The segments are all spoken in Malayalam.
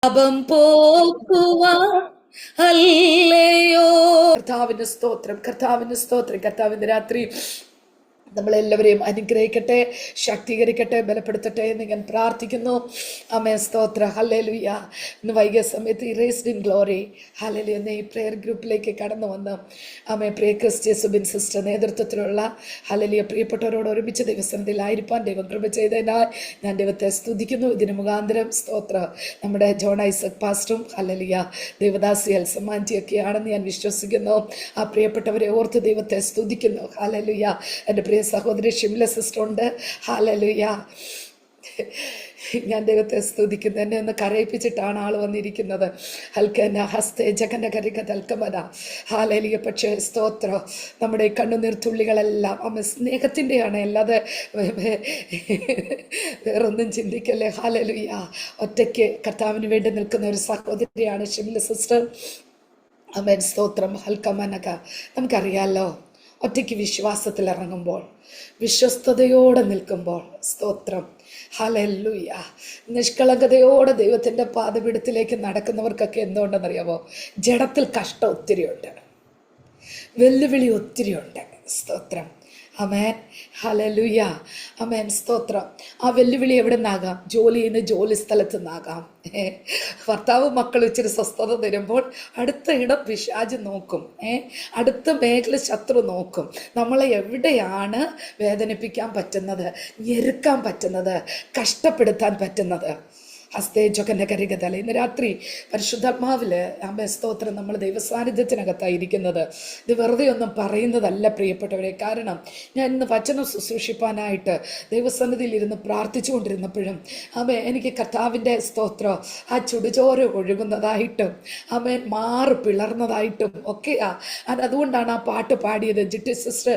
പാപം പോക്കുവാൻ അല്ലയോ. കർത്താവിന്റെ സ്തോത്രം, കർത്താവിന്റെ സ്തോത്രം. കർത്താവിന്റെ രാത്രി നമ്മളെല്ലാവരെയും അനുഗ്രഹിക്കട്ടെ, ശക്തീകരിക്കട്ടെ, ബലപ്പെടുത്തട്ടെ എന്ന് ഞാൻ പ്രാർത്ഥിക്കുന്നു. ആമേൻ, സ്തോത്ര. ഹല്ലേലൂയ. ഇന്ന് വൈകിയ സമയത്ത് ഇറേസ്ഡ് ഇൻ ഗ്ലോറി, ഹല്ലേലൂയ എന്ന ഈ പ്രെയർ ഗ്രൂപ്പിലേക്ക് കടന്നു വന്ന് ആമേൻ പ്രിയ ക്രിസ്റ്റി സുബിൻ സിസ്റ്റർ നേതൃത്വത്തിലുള്ള ഹല്ലേലൂയ പ്രിയപ്പെട്ടവരോട് ഒരുമിച്ച് ദൈവസന്നിധിയിലായിരിക്കാൻ ദൈവം കൃപ ചെയ്തതിനാൽ ഞാൻ ദൈവത്തെ സ്തുതിക്കുന്നു. ഇതിന് മുഖാന്തരം സ്തോത്ര നമ്മുടെ ജോൺ ഐസക് പാസ്റ്ററും ഹല്ലേലൂയ ദേവദാസി എൽസമാൻറ്റിയൊക്കെയാണെന്ന് ഞാൻ വിശ്വസിക്കുന്നു. ആ പ്രിയപ്പെട്ടവരെ ഓർത്ത് ദൈവത്തെ സ്തുതിക്കുന്നു. ഹല്ലേലൂയ. എൻ്റെ പ്രിയ സഹോദരി ഷിംല സിസ്റ്റർ ഉണ്ട്. ഹല്ലേലൂയ. ഞാൻ ദൈവത്തെ സ്തുതിക്കുന്നു. എന്നെ ഒന്ന് കരയിപ്പിച്ചിട്ടാണ് ആൾ വന്നിരിക്കുന്നത്. ഹൽക്കന ഹസ്തേ ജഗന കരിക തൽക്കമന. ഹല്ലേലൂയ. പക്ഷേ സ്തോത്ര, നമ്മുടെ ഈ കണ്ണുനീർത്തുള്ളികളെല്ലാം അമ്മ സ്നേഹത്തിൻ്റെയാണ്, അല്ലാതെ വേറൊന്നും ചിന്തിക്കല്ലേ. ഹല്ലേലൂയ. ഒറ്റയ്ക്ക് കർത്താവിന് വേണ്ടി നിൽക്കുന്ന ഒരു സഹോദരിയാണ് ഷിംല സിസ്റ്റർ. അമേൻ, സ്തോത്രം. ഹൽക്കമനക. നമുക്കറിയാലോ, ഒറ്റയ്ക്ക് വിശ്വാസത്തിൽ ഇറങ്ങുമ്പോൾ, വിശ്വസ്തയോടെ നിൽക്കുമ്പോൾ, സ്തോത്രം, ഹല്ലേലൂയ, നിഷ്കളങ്കതയോടെ ദൈവത്തിൻ്റെ പാദപീഠത്തിലേക്ക് നടക്കുന്നവർക്കൊക്കെ എന്തുകൊണ്ടെന്നറിയാമോ? ജഡത്തിൽ കഷ്ടം ഒത്തിരിയുണ്ട്, വെല്ലുവിളി ഒത്തിരിയുണ്ട്. സ്തോത്രം. അമേൻ, ഹല്ലേലൂയ. അമേൻ, സ്തോത്രം. ആ വെല്ലുവിളി എവിടെ നിന്നാകാം? ജോലി ചെയ്യുന്ന ജോലി സ്ഥലത്ത് നിന്നാകാം. ഭർത്താവ് മക്കൾ ഇച്ചിരി സ്വസ്ഥത തരുമ്പോൾ അടുത്ത ഇടം പിശാച് നോക്കും. അടുത്ത മേഖല ശത്രു നോക്കും. നമ്മളെ എവിടെയാണ് വേദനിപ്പിക്കാൻ പറ്റുന്നത്, ഞെരുക്കാൻ പറ്റുന്നത്, കഷ്ടപ്പെടുത്താൻ പറ്റുന്നത്. ഹസ്തേജൊക്കൻ്റെ കരികതല. ഇന്ന് രാത്രി പരിശുദ്ധാത്മാവിൽ ആമേ, സ്തോത്രം, നമ്മൾ ദൈവസാന്നിധ്യത്തിനകത്തായിരിക്കുന്നത്. ഇത് വെറുതെ ഒന്നും പറയുന്നതല്ല പ്രിയപ്പെട്ടവരെ. കാരണം ഞാൻ ഇന്ന് വചനം ശുശ്രൂഷിപ്പാനായിട്ട് ദൈവസന്നിധിയിൽ ഇരുന്ന് പ്രാർത്ഥിച്ചുകൊണ്ടിരുന്നപ്പോഴും ആമേ, എനിക്ക് കർത്താവിൻ്റെ സ്തോത്രം ആ ചുടുചോര ഒഴുകുന്നതായിട്ടും ആമേൻ മാറ് പിളർന്നതായിട്ടും ഒക്കെയാ. അതുകൊണ്ടാണ് ആ പാട്ട് പാടിയത്. ജിറ്റി സിസ്റ്റർ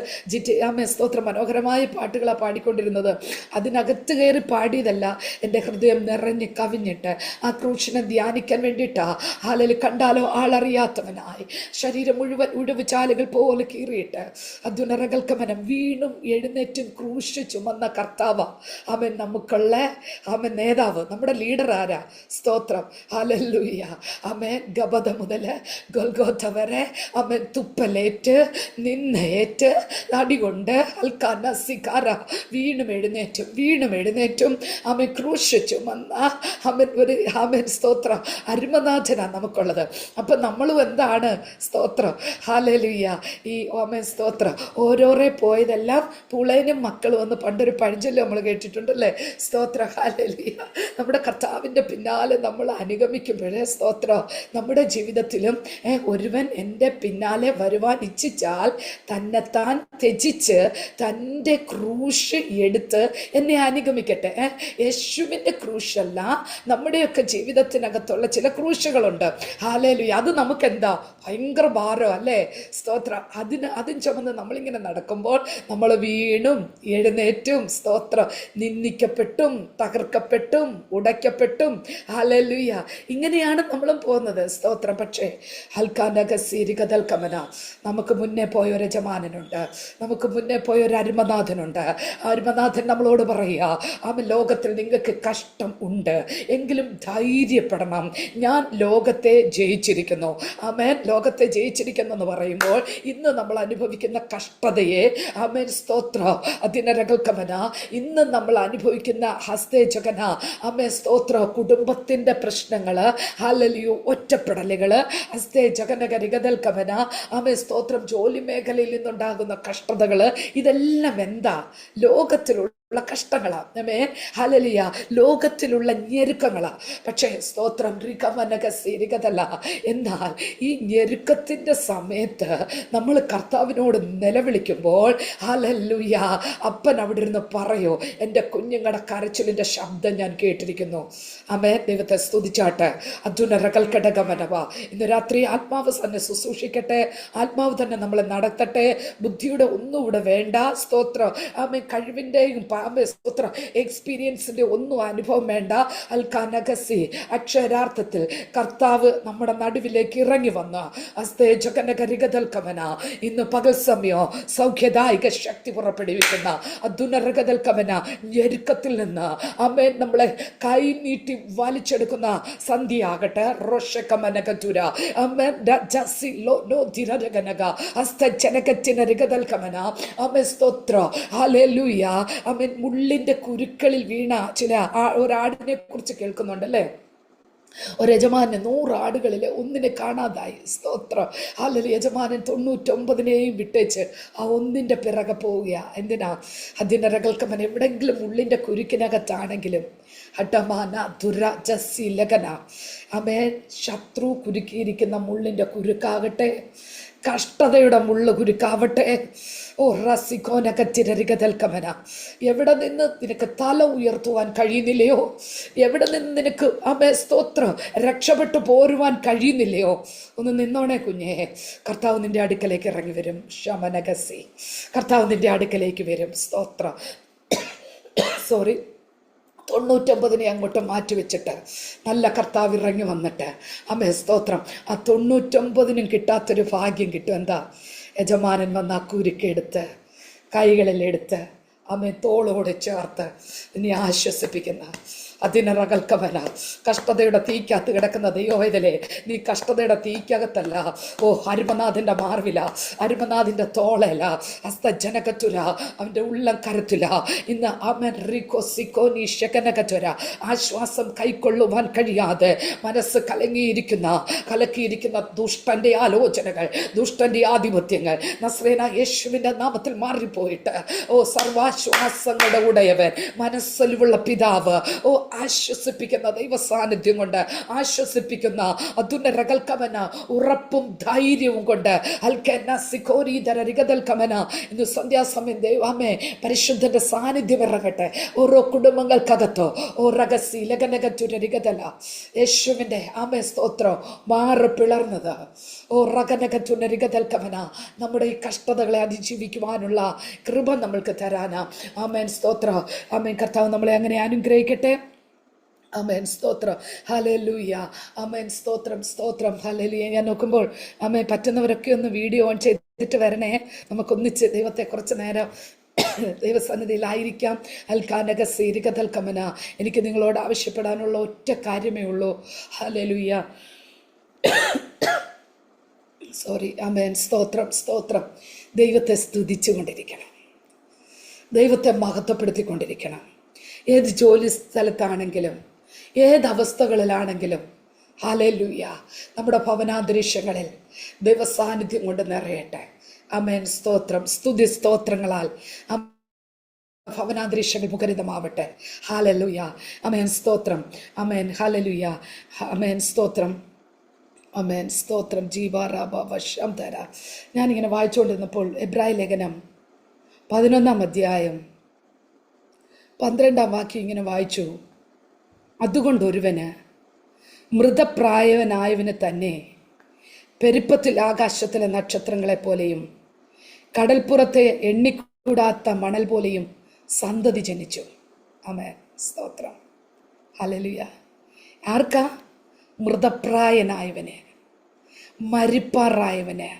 ആമേ, സ്തോത്രം, മനോഹരമായ പാട്ടുകളാണ് പാടിക്കൊണ്ടിരുന്നത്. അതിനകത്ത് കയറി പാടിയതല്ല, എൻ്റെ ഹൃദയം നിറഞ്ഞ് കവിഞ്ഞിട്ട് ആ ക്രൂശിനെ ധ്യാനിക്കാൻ വേണ്ടിയിട്ടാ. ഹാലല് കണ്ടാലോ ആളറിയാത്തവനായി ശരീരം മുഴുവൻ ഉഴവ് ചാലുകൾ പോലെ കീറിയിട്ട് അധ്യുനറകൾക്ക് മനം വീണും എഴുന്നേറ്റും ക്രൂശ് ചുമന്ന കർത്താവ അവൻ നമുക്കുള്ള അവൻ നേതാവ്, നമ്മുടെ ലീഡർ ആരാ? സ്തോത്രം. ഹല്ലേലൂയ. അവൻ ഗബദ മുതൽ ഗൊൽഗോഥ വരെ അവൻ തുപ്പലേറ്റ് നിന്നേറ്റ് അടികൊണ്ട് അൽക്കാന സിക്കാര വീണും എഴുന്നേറ്റും അവൻ ക്രൂശ് ചുമന്ന അവൻ ഒരു അവൻ സ്തോത്രം അരുമനാഥനാണ് നമുക്കുള്ളത്. അപ്പം നമ്മളും എന്താണ്? സ്തോത്രം. ഹല്ലേലൂയ. ഈ ഓമൻ സ്തോത്രം ഓരോരേ പോയതെല്ലാം പുളേനും മക്കളും എന്ന് പണ്ടൊരു പഴഞ്ചൊല്ല് നമ്മൾ കേട്ടിട്ടുണ്ടല്ലേ. സ്തോത്രം. ഹല്ലേലൂയ. നമ്മുടെ കർത്താവിൻ്റെ പിന്നാലെ നമ്മൾ അനുഗമിക്കുമ്പോഴേ സ്തോത്രം, നമ്മുടെ ജീവിതത്തിലും ഒരുവൻ എൻ്റെ പിന്നാലെ വരുവാൻ ഇച്ഛിച്ചാൽ തന്നെത്താൻ ത്യജിച്ച് തൻ്റെ ക്രൂശ് എടുത്ത് എന്നെ അനുഗമിക്കട്ടെ. യേശുവിൻ്റെ ക്രൂശല്ല, നമ്മുടെയൊക്കെ ജീവിതത്തിനകത്തുള്ള ചില ക്രൂശുകളുണ്ട്. ഹല്ലേലൂയ. അത് നമുക്കെന്താ? ഭയങ്കര ഭാരം അല്ലേ. സ്തോത്രം. അതും ചുമന്ന് നമ്മളിങ്ങനെ നടക്കുമ്പോൾ നമ്മൾ വീണും എഴുന്നേറ്റും സ്തോത്രം നിന്ദിക്കപ്പെട്ടും തകർക്കപ്പെട്ടും ഉടയ്ക്കപ്പെട്ടും ഹല്ലേലൂയ ഇങ്ങനെയാണ് നമ്മളും പോകുന്നത്. സ്തോത്രം. പക്ഷേ ഹൽക്കാനകസീരികതൽക്കമന, നമുക്ക് മുന്നേ പോയ ഒരു യജമാനനുണ്ട്, നമുക്ക് മുന്നേ പോയ ഒരു അരുമനാഥനുണ്ട്. ആ അരുമനാഥൻ നമ്മളോട് പറയുക, അവൻ ലോകത്തിൽ നിങ്ങൾക്ക് കഷ്ടം ഉണ്ട്, എങ്കിലും ധൈര്യപ്പെടണം, ഞാൻ ലോകത്തെ ജയിച്ചിരിക്കുന്നു. ആമേൻ. ലോകത്തെ ജയിച്ചിരിക്കുന്നു എന്ന് പറയുമ്പോൾ ഇന്ന് നമ്മൾ അനുഭവിക്കുന്ന കഷ്ടതയെ ആമേൻ സ്തോത്ര അതിനരകൽക്കമന, ഇന്ന് നമ്മൾ അനുഭവിക്കുന്ന ഹസ്തേജകന ആമേൻ സ്തോത്ര കുടുംബത്തിൻ്റെ പ്രശ്നങ്ങൾ, ഹല്ലേലൂയ ഒറ്റപ്പെടലുകൾ, ഹസ്തേജകനകരികതൽക്കമന ആമേൻ സ്തോത്രം ജോലി മേഖലയിൽ നിന്നുണ്ടാകുന്ന കഷ്ടതകൾ, ഇതെല്ലാം എന്താ? ലോകത്തിലുള്ള കഷ്ടങ്ങളാണ്. ഹല്ലേലൂയ. ലോകത്തിലുള്ള ഞെരുക്കങ്ങളാണ്. പക്ഷേ സ്തോത്രം റികമനകസീരികതല്ല. എന്നാൽ ഈ ഞെരുക്കത്തിൻ്റെ സമയത്ത് നമ്മൾ കർത്താവിനോട് നിലവിളിക്കുമ്പോൾ ഹല്ലേലൂയ അപ്പൻ അവിടെ ഇരുന്ന് പറയോ, എൻ്റെ കുഞ്ഞുങ്ങളുടെ കരച്ചിലിൻ്റെ ശബ്ദം ഞാൻ കേട്ടിരിക്കുന്നു. ആമേൻ. ദൈവത്തെ സ്തുതിച്ചാട്ടെ. അധുനരകൽക്കടകമനവ. ഇന്ന് രാത്രി ആത്മാവ് തന്നെ ശുശ്രൂഷിക്കട്ടെ, ആത്മാവ് തന്നെ നമ്മളെ നടത്തട്ടെ. ബുദ്ധിയുടെ ഒന്നും ഇവിടെ വേണ്ട. സ്തോത്രം. ആമേൻ. കഴിവിൻ്റെയും സ്തോത്ര എക്സ്പീരിയൻസിന്റെ ഒന്നും അനുഭവം വേണ്ട. അൽക്കാനഗസി അക്ഷരാർത്ഥത്തിൽ കർത്താവ് നമ്മുടെ നടുവിലേക്ക് ഇറങ്ങി വന്ന അസ്തേജകനകരികതൽക്കമന ഇന്ന് പകൽ സമയം സൗഖ്യദായക ശക്തി പുറപ്പെടുവിക്കുന്ന അധുനരകതൽക്കമന ഞെരുക്കത്തിൽ നിന്ന് അമേൻ നമ്മളെ കൈ നീട്ടി വലിച്ചെടുക്കുന്ന സന്ധ്യയാകട്ടെ. റോഷകമനകതുര അമേൻ ജസി ലോ നോ ദിരകനക അസ്തജനകത്തിനരികതൽക്കമന അമേൻ സ്തോത്ര ഹല്ലേലൂയ. അമേൻ മുള്ളിന്റെ കുരുക്കളിൽ വീണ ചില ഒരാടിനെ കുറിച്ച് കേൾക്കുന്നുണ്ടല്ലേ. ഒരു യജമാനന് 100 ആടുകളിൽ ഒന്നിനെ കാണാതായി. സ്തോത്രം ഹല്ലേലൂയ. യജമാനൻ 99 വിട്ടേച്ച് ആ ഒന്നിൻ്റെ പിറകെ പോവുക. എന്തിനാ? അതിനരകൾക്കമൻ എവിടെങ്കിലും ഉള്ളിൻ്റെ കുരുക്കിനകത്താണെങ്കിലും ഹട്ടമാന ദുരജസി ലഗന അമേൻ ശത്രു കുരുക്കിയിരിക്കുന്ന മുള്ളിൻ്റെ കുരുക്കാകട്ടെ, കഷ്ടതയുടെ മുള്ളു കുരുക്കാവട്ടെ, ഓ റസിക്കോനകത്തിരരികതൽക്കമന എവിടെ നിന്ന് നിനക്ക് തല ഉയർത്തുവാൻ കഴിയുന്നില്ലയോ, എവിടെ നിന്ന് നിനക്ക് അമേ സ്തോത്രം രക്ഷപ്പെട്ടു പോരുവാൻ കഴിയുന്നില്ലയോ, ഒന്ന് നിന്നോണേ കുഞ്ഞേ. കർത്താവ് നിന്റെ അടുക്കലേക്ക് ഇറങ്ങി വരും. ശമനകസി കർത്താവ് നിന്റെ അടുക്കലേക്ക് വരും. സ്തോത്രം 99 അങ്ങോട്ട് മാറ്റിവെച്ചിട്ട് നല്ല കർത്താവ് ഇറങ്ങി വന്നിട്ട് അമ്മേ സ്തോത്രം ആ 99 കിട്ടാത്തൊരു ഭാഗ്യം കിട്ടും. എന്താ? യജമാനൻ വന്ന് ആ കുരുക്കെടുത്ത് കൈകളിലെടുത്ത് അമ്മേ തോളോട് ചേർത്ത് ഇനി ആശ്വസിപ്പിക്കുന്ന അതിനറകൽക്കമല കഷ്ടതയുടെ തീക്കകത്ത് കിടക്കുന്ന ദൈവവേദലേ, നീ കഷ്ടതയുടെ തീക്കകത്തല്ല. ഓ അരുമനാഥിൻ്റെ മാർവില, അരുമനാഥിൻ്റെ തോളല, ഹസ്തജനകത്തുര, അവൻ്റെ ഉള്ളം കരുത്തില. ഇന്ന് അമൻ റിക്കോ സിക്കോ നീ ശകനകത്തുര ആശ്വാസം കൈക്കൊള്ളുവാൻ കഴിയാതെ മനസ്സ് കലക്കിയിരിക്കുന്ന ദുഷ്ടൻ്റെ ആലോചനകൾ, ദുഷ്ടൻ്റെ ആധിപത്യങ്ങൾ നസ്രേന യേശുവിൻ്റെ നാമത്തിൽ മാറിപ്പോയിട്ട് ഓ സർവാശ്വാസങ്ങളുടെ ഉടയവൻ, മനസ്സിലുള്ള പിതാവ്, ഓ ആശ്വസിപ്പിക്കുന്ന ദൈവ സാന്നിധ്യം കൊണ്ട് ആശ്വസിപ്പിക്കുന്ന അതുനരകൽക്കമന ഉറപ്പും ധൈര്യവും കൊണ്ട് അൽക്കമന ഇന്ന് സന്ധ്യാസമയം ദൈവമേ പരിശുദ്ധന്റെ സാന്നിധ്യം ഇറങ്ങട്ടെ ഓരോ കുടുംബങ്ങൾക്കകത്തോ. ഓ രഹസ്യ ലഗനകറ്റുരരികതല യേശുവിൻ്റെ ആമേ സ്തോത്രം മാറ് പിളർന്നത്. ഓ റഗനകറ്റുനരികതൽക്കമന നമ്മുടെ ഈ കഷ്ടതകളെ അതിജീവിക്കുവാനുള്ള കൃപ നമ്മൾക്ക് തരാനാ. ആമേൻ സ്തോത്രം. ആമേൻ കർത്താവ് നമ്മളെ അങ്ങനെ അനുഗ്രഹിക്കട്ടെ. അമേൻ സ്തോത്രം. ഹല്ലേലൂയ. അമേൻ സ്തോത്രം സ്തോത്രം. ഹല്ലേലൂയ. ഞാൻ നോക്കുമ്പോൾ അമേൻ പറ്റുന്നവരൊക്കെ ഒന്ന് വീഡിയോ ഓൺ ചെയ്തിട്ട് വരണേ. നമുക്കൊന്നിച്ച് ദൈവത്തെ കുറച്ച് നേരം ദൈവസന്നിധിയിലായിരിക്കാം. അൽക്കാനകസീരികതൽക്കമന എനിക്ക് നിങ്ങളോട് ആവശ്യപ്പെടാനുള്ള ഒറ്റ കാര്യമേ ഉള്ളൂ. ഹല്ലേലൂയ. അമേൻ സ്തോത്രം സ്തോത്രം. ദൈവത്തെ സ്തുതിച്ചു കൊണ്ടിരിക്കണം, ദൈവത്തെ മഹത്വപ്പെടുത്തിക്കൊണ്ടിരിക്കണം. ഏത് ജോലി സ്ഥലത്താണെങ്കിലും ഏതവസ്ഥകളിലാണെങ്കിലും ഹല്ലേലൂയ നമ്മുടെ ഭവനാന്തരീക്ഷങ്ങളിൽ ദൈവസാന്നിധ്യം കൊണ്ട് നിറയട്ടെ. അമേൻ സ്തോത്രം. സ്തുതി സ്തോത്രങ്ങളാൽ ഭവനാന്തരീക്ഷങ്ങൾ മുഖരിതമാവട്ടെ. ഹല്ലേലൂയ. അമേൻ സ്തോത്രം. അമേൻ ഹല്ലേലൂയ. അമേൻ സ്തോത്രം. അമേൻ സ്തോത്രം. ജീവാറാബാവശം തര. ഞാനിങ്ങനെ വായിച്ചുകൊണ്ടിരുന്നപ്പോൾ എബ്രായ ലേഖനം 11-ാം അധ്യായം 12-ാം വാക്യം ഇങ്ങനെ വായിച്ചു. അതുകൊണ്ടൊരുവന് മൃതപ്രായവനായവന് തന്നെ പെരുപ്പത്തിൽ ആകാശത്തിലെ നക്ഷത്രങ്ങളെപ്പോലെയും കടൽപ്പുറത്തെ എണ്ണിക്കൂടാത്ത മണൽ പോലെയും സന്തതി ജനിച്ചു. ആമേൻ സ്തോത്രം. ഹല്ലേലൂയ. ആർക്കാ? മൃതപ്രായനായവന്, മരിപ്പാറായവന്,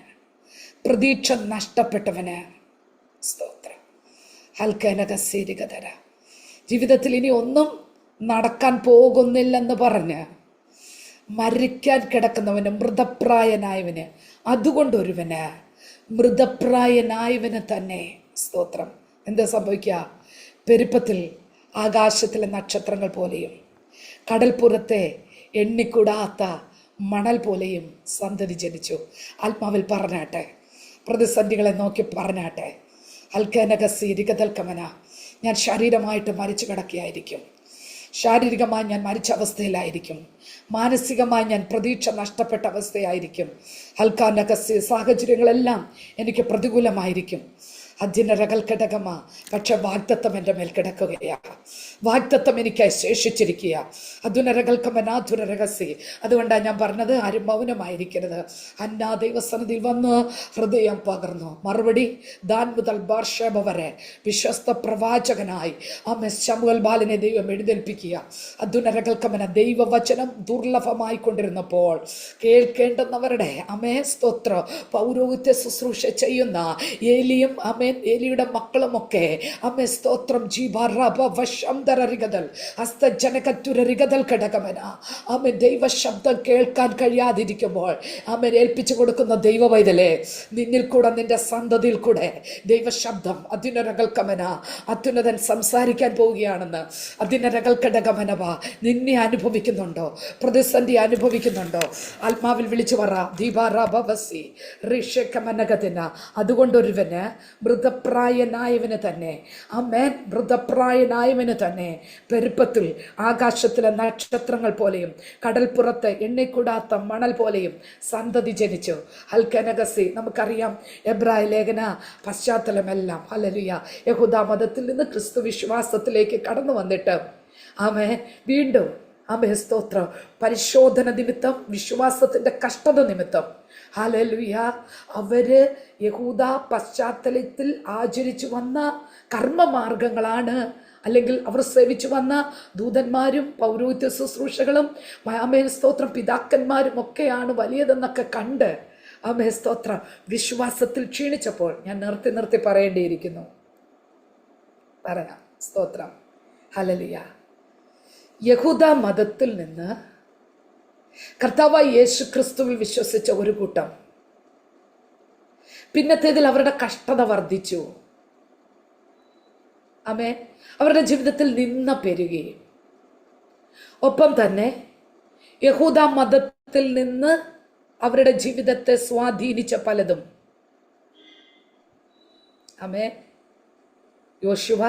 പ്രതീക്ഷ നഷ്ടപ്പെട്ടവന്. സ്തോത്രം. ഹൽക്കനകസീരികതര. ജീവിതത്തിൽ ഇനി ഒന്നും നടക്കാൻ പോകുന്നില്ലെന്ന് പറഞ്ഞ് മരിക്കാൻ കിടക്കുന്നവന്, മൃതപ്രായനായവന്, അതുകൊണ്ടൊരുവന് മൃതപ്രായനായവന് തന്നെ. സ്തോത്രം. എന്താ സംഭവിക്കുക? പെരുപ്പത്തിൽ ആകാശത്തിലെ നക്ഷത്രങ്ങൾ പോലെയും കടൽപ്പുറത്തെ എണ്ണിക്കൂടാത്ത മണൽ പോലെയും സന്തതി ജനിച്ചു. ആത്മാവിൽ പറഞ്ഞാട്ടെ, പ്രതിസന്ധികളെ നോക്കി പറഞ്ഞാട്ടെ. അൽക്കനകസീരികതൽക്കമന ഞാൻ ശാരീരമായിട്ട് മരിച്ചു കിടക്കുകയായിരിക്കും, ശാരീരികമായി ഞാൻ മരിച്ച അവസ്ഥയിലായിരിക്കും, മാനസികമായി ഞാൻ പ്രതീക്ഷ നഷ്ടപ്പെട്ട അവസ്ഥയായിരിക്കും. ഹൽക്കാനകസി സാഹചര്യങ്ങളെല്ലാം എനിക്ക് പ്രതികൂലമായിരിക്കും. അധിനരകൽ കിടകമ. പക്ഷെ വാഗ്ദത്തം എൻ്റെ മേൽ കിടക്കുകയാ. വാഗ്ദത്തം എനിക്കായി ശേഷിച്ചിരിക്കുക. അധുനരകൽക്കമനാധുരരഹസ്യ. അതുകൊണ്ടാണ് ഞാൻ പറഞ്ഞത്, ആരും മൗനമായിരിക്കരുത്. അന്നാ ദൈവസന്നിധിയിൽ വന്ന് ഹൃദയം പകർന്നു. മറുപടി ദാൻ മുതൽ ബാർഷേബ വരെ വിശ്വസ്ത പ്രവാചകനായി ശമൂവേൽ ബാലനെ ദൈവം എഴുന്നേൽപ്പിക്കുക. അധുനരകൽക്കമന ദൈവവചനം ദുർലഭമായി കൊണ്ടിരുന്നപ്പോൾ കേൾക്കേണ്ടുന്നവരുടെ സ്തോത്ര പൗരോഹിത്യ ശുശ്രൂഷ ചെയ്യുന്ന ഏലിയും ഏലിയുടെ മക്കളുമൊക്കെ സ്തോത്രം ജീവറികതൽ ഹസ്തജനകത്തുരറികതൽ ഘടകമന ദൈവ ശബ്ദം കേൾക്കാൻ കഴിയാതിരിക്കുമ്പോൾ ഏൽപ്പിച്ചു കൊടുക്കുന്ന ദൈവ വൈതലേ, നിന്നിൽ കൂടെ നിന്റെ സന്തതിയിൽ കൂടെ ദൈവശബ്ദം അതിനരകൽക്കമന അത്യുന്നതൻ സംസാരിക്കാൻ പോവുകയാണെന്ന്. അതിനരകൽക്കടകമനവ നിന്നെ അനുഭവിക്കുന്നുണ്ടോ? പ്രതിസന്ധി അനുഭവിക്കുന്നുണ്ടോ? ആത്മാവിൽ വിളിച്ചു പറ ദീപാറാബവസി ഋഷകമനകതിന. അതുകൊണ്ടൊരുവന് മൃതപ്രായനായവന് തന്നെ മൃതപ്രായനായവന് തന്നെ പെരുപ്പത്തിൽ ആകാശത്തിലെ നക്ഷത്രങ്ങൾ പോലെയും കടൽപ്പുറത്ത് എണ്ണിക്കൂടാത്ത മണൽ പോലെയും സന്തതി ജനിച്ചു. ഹൽക്കനഗസി. നമുക്കറിയാം എബ്രായ ലേഖന പശ്ചാത്തലമെല്ലാം. ഹല്ലേലൂയ. യഹൂദ മതത്തിൽ നിന്ന് ക്രിസ്തു വിശ്വാസത്തിലേക്ക് കടന്നു വന്നിട്ട് വീണ്ടും സ്തോത്രം പരിശോധന നിമിത്തം, വിശ്വാസത്തിന്റെ കഷ്ടത നിമിത്തം ഹല്ലേലൂയ അവര് യഹൂദ പശ്ചാത്തലത്തിൽ ആചരിച്ചു വന്ന കർമ്മമാർഗങ്ങളാണ്, അല്ലെങ്കിൽ അവർ സേവിച്ചു വന്ന ദൂതന്മാരും പൗരോഹിത്യ ശുശ്രൂഷകളും സ്തോത്രം പിതാക്കന്മാരും ഒക്കെയാണ് വലിയതെന്നൊക്കെ കണ്ട് സ്തോത്രം വിശ്വാസത്തിൽ ക്ഷീണിച്ചപ്പോൾ, ഞാൻ നിർത്തി പറയേണ്ടിയിരിക്കുന്നു, പറയാം സ്തോത്രം ഹല്ലേലൂയ. യഹൂദ മതത്തിൽ നിന്ന് കർത്താവായ യേശു ക്രിസ്തുവിൽ വിശ്വസിച്ച ഒരു കൂട്ടം, പിന്നത്തേതിൽ അവരുടെ കഷ്ടത വർദ്ധിച്ചു. അവരുടെ ജീവിതത്തിൽ നിന്ന പെരുകി. ഒപ്പം തന്നെ യഹൂദ മതത്തിൽ നിന്ന് അവരുടെ ജീവിതത്തെ സ്വാധീനിച്ച പലതും യോശുവ,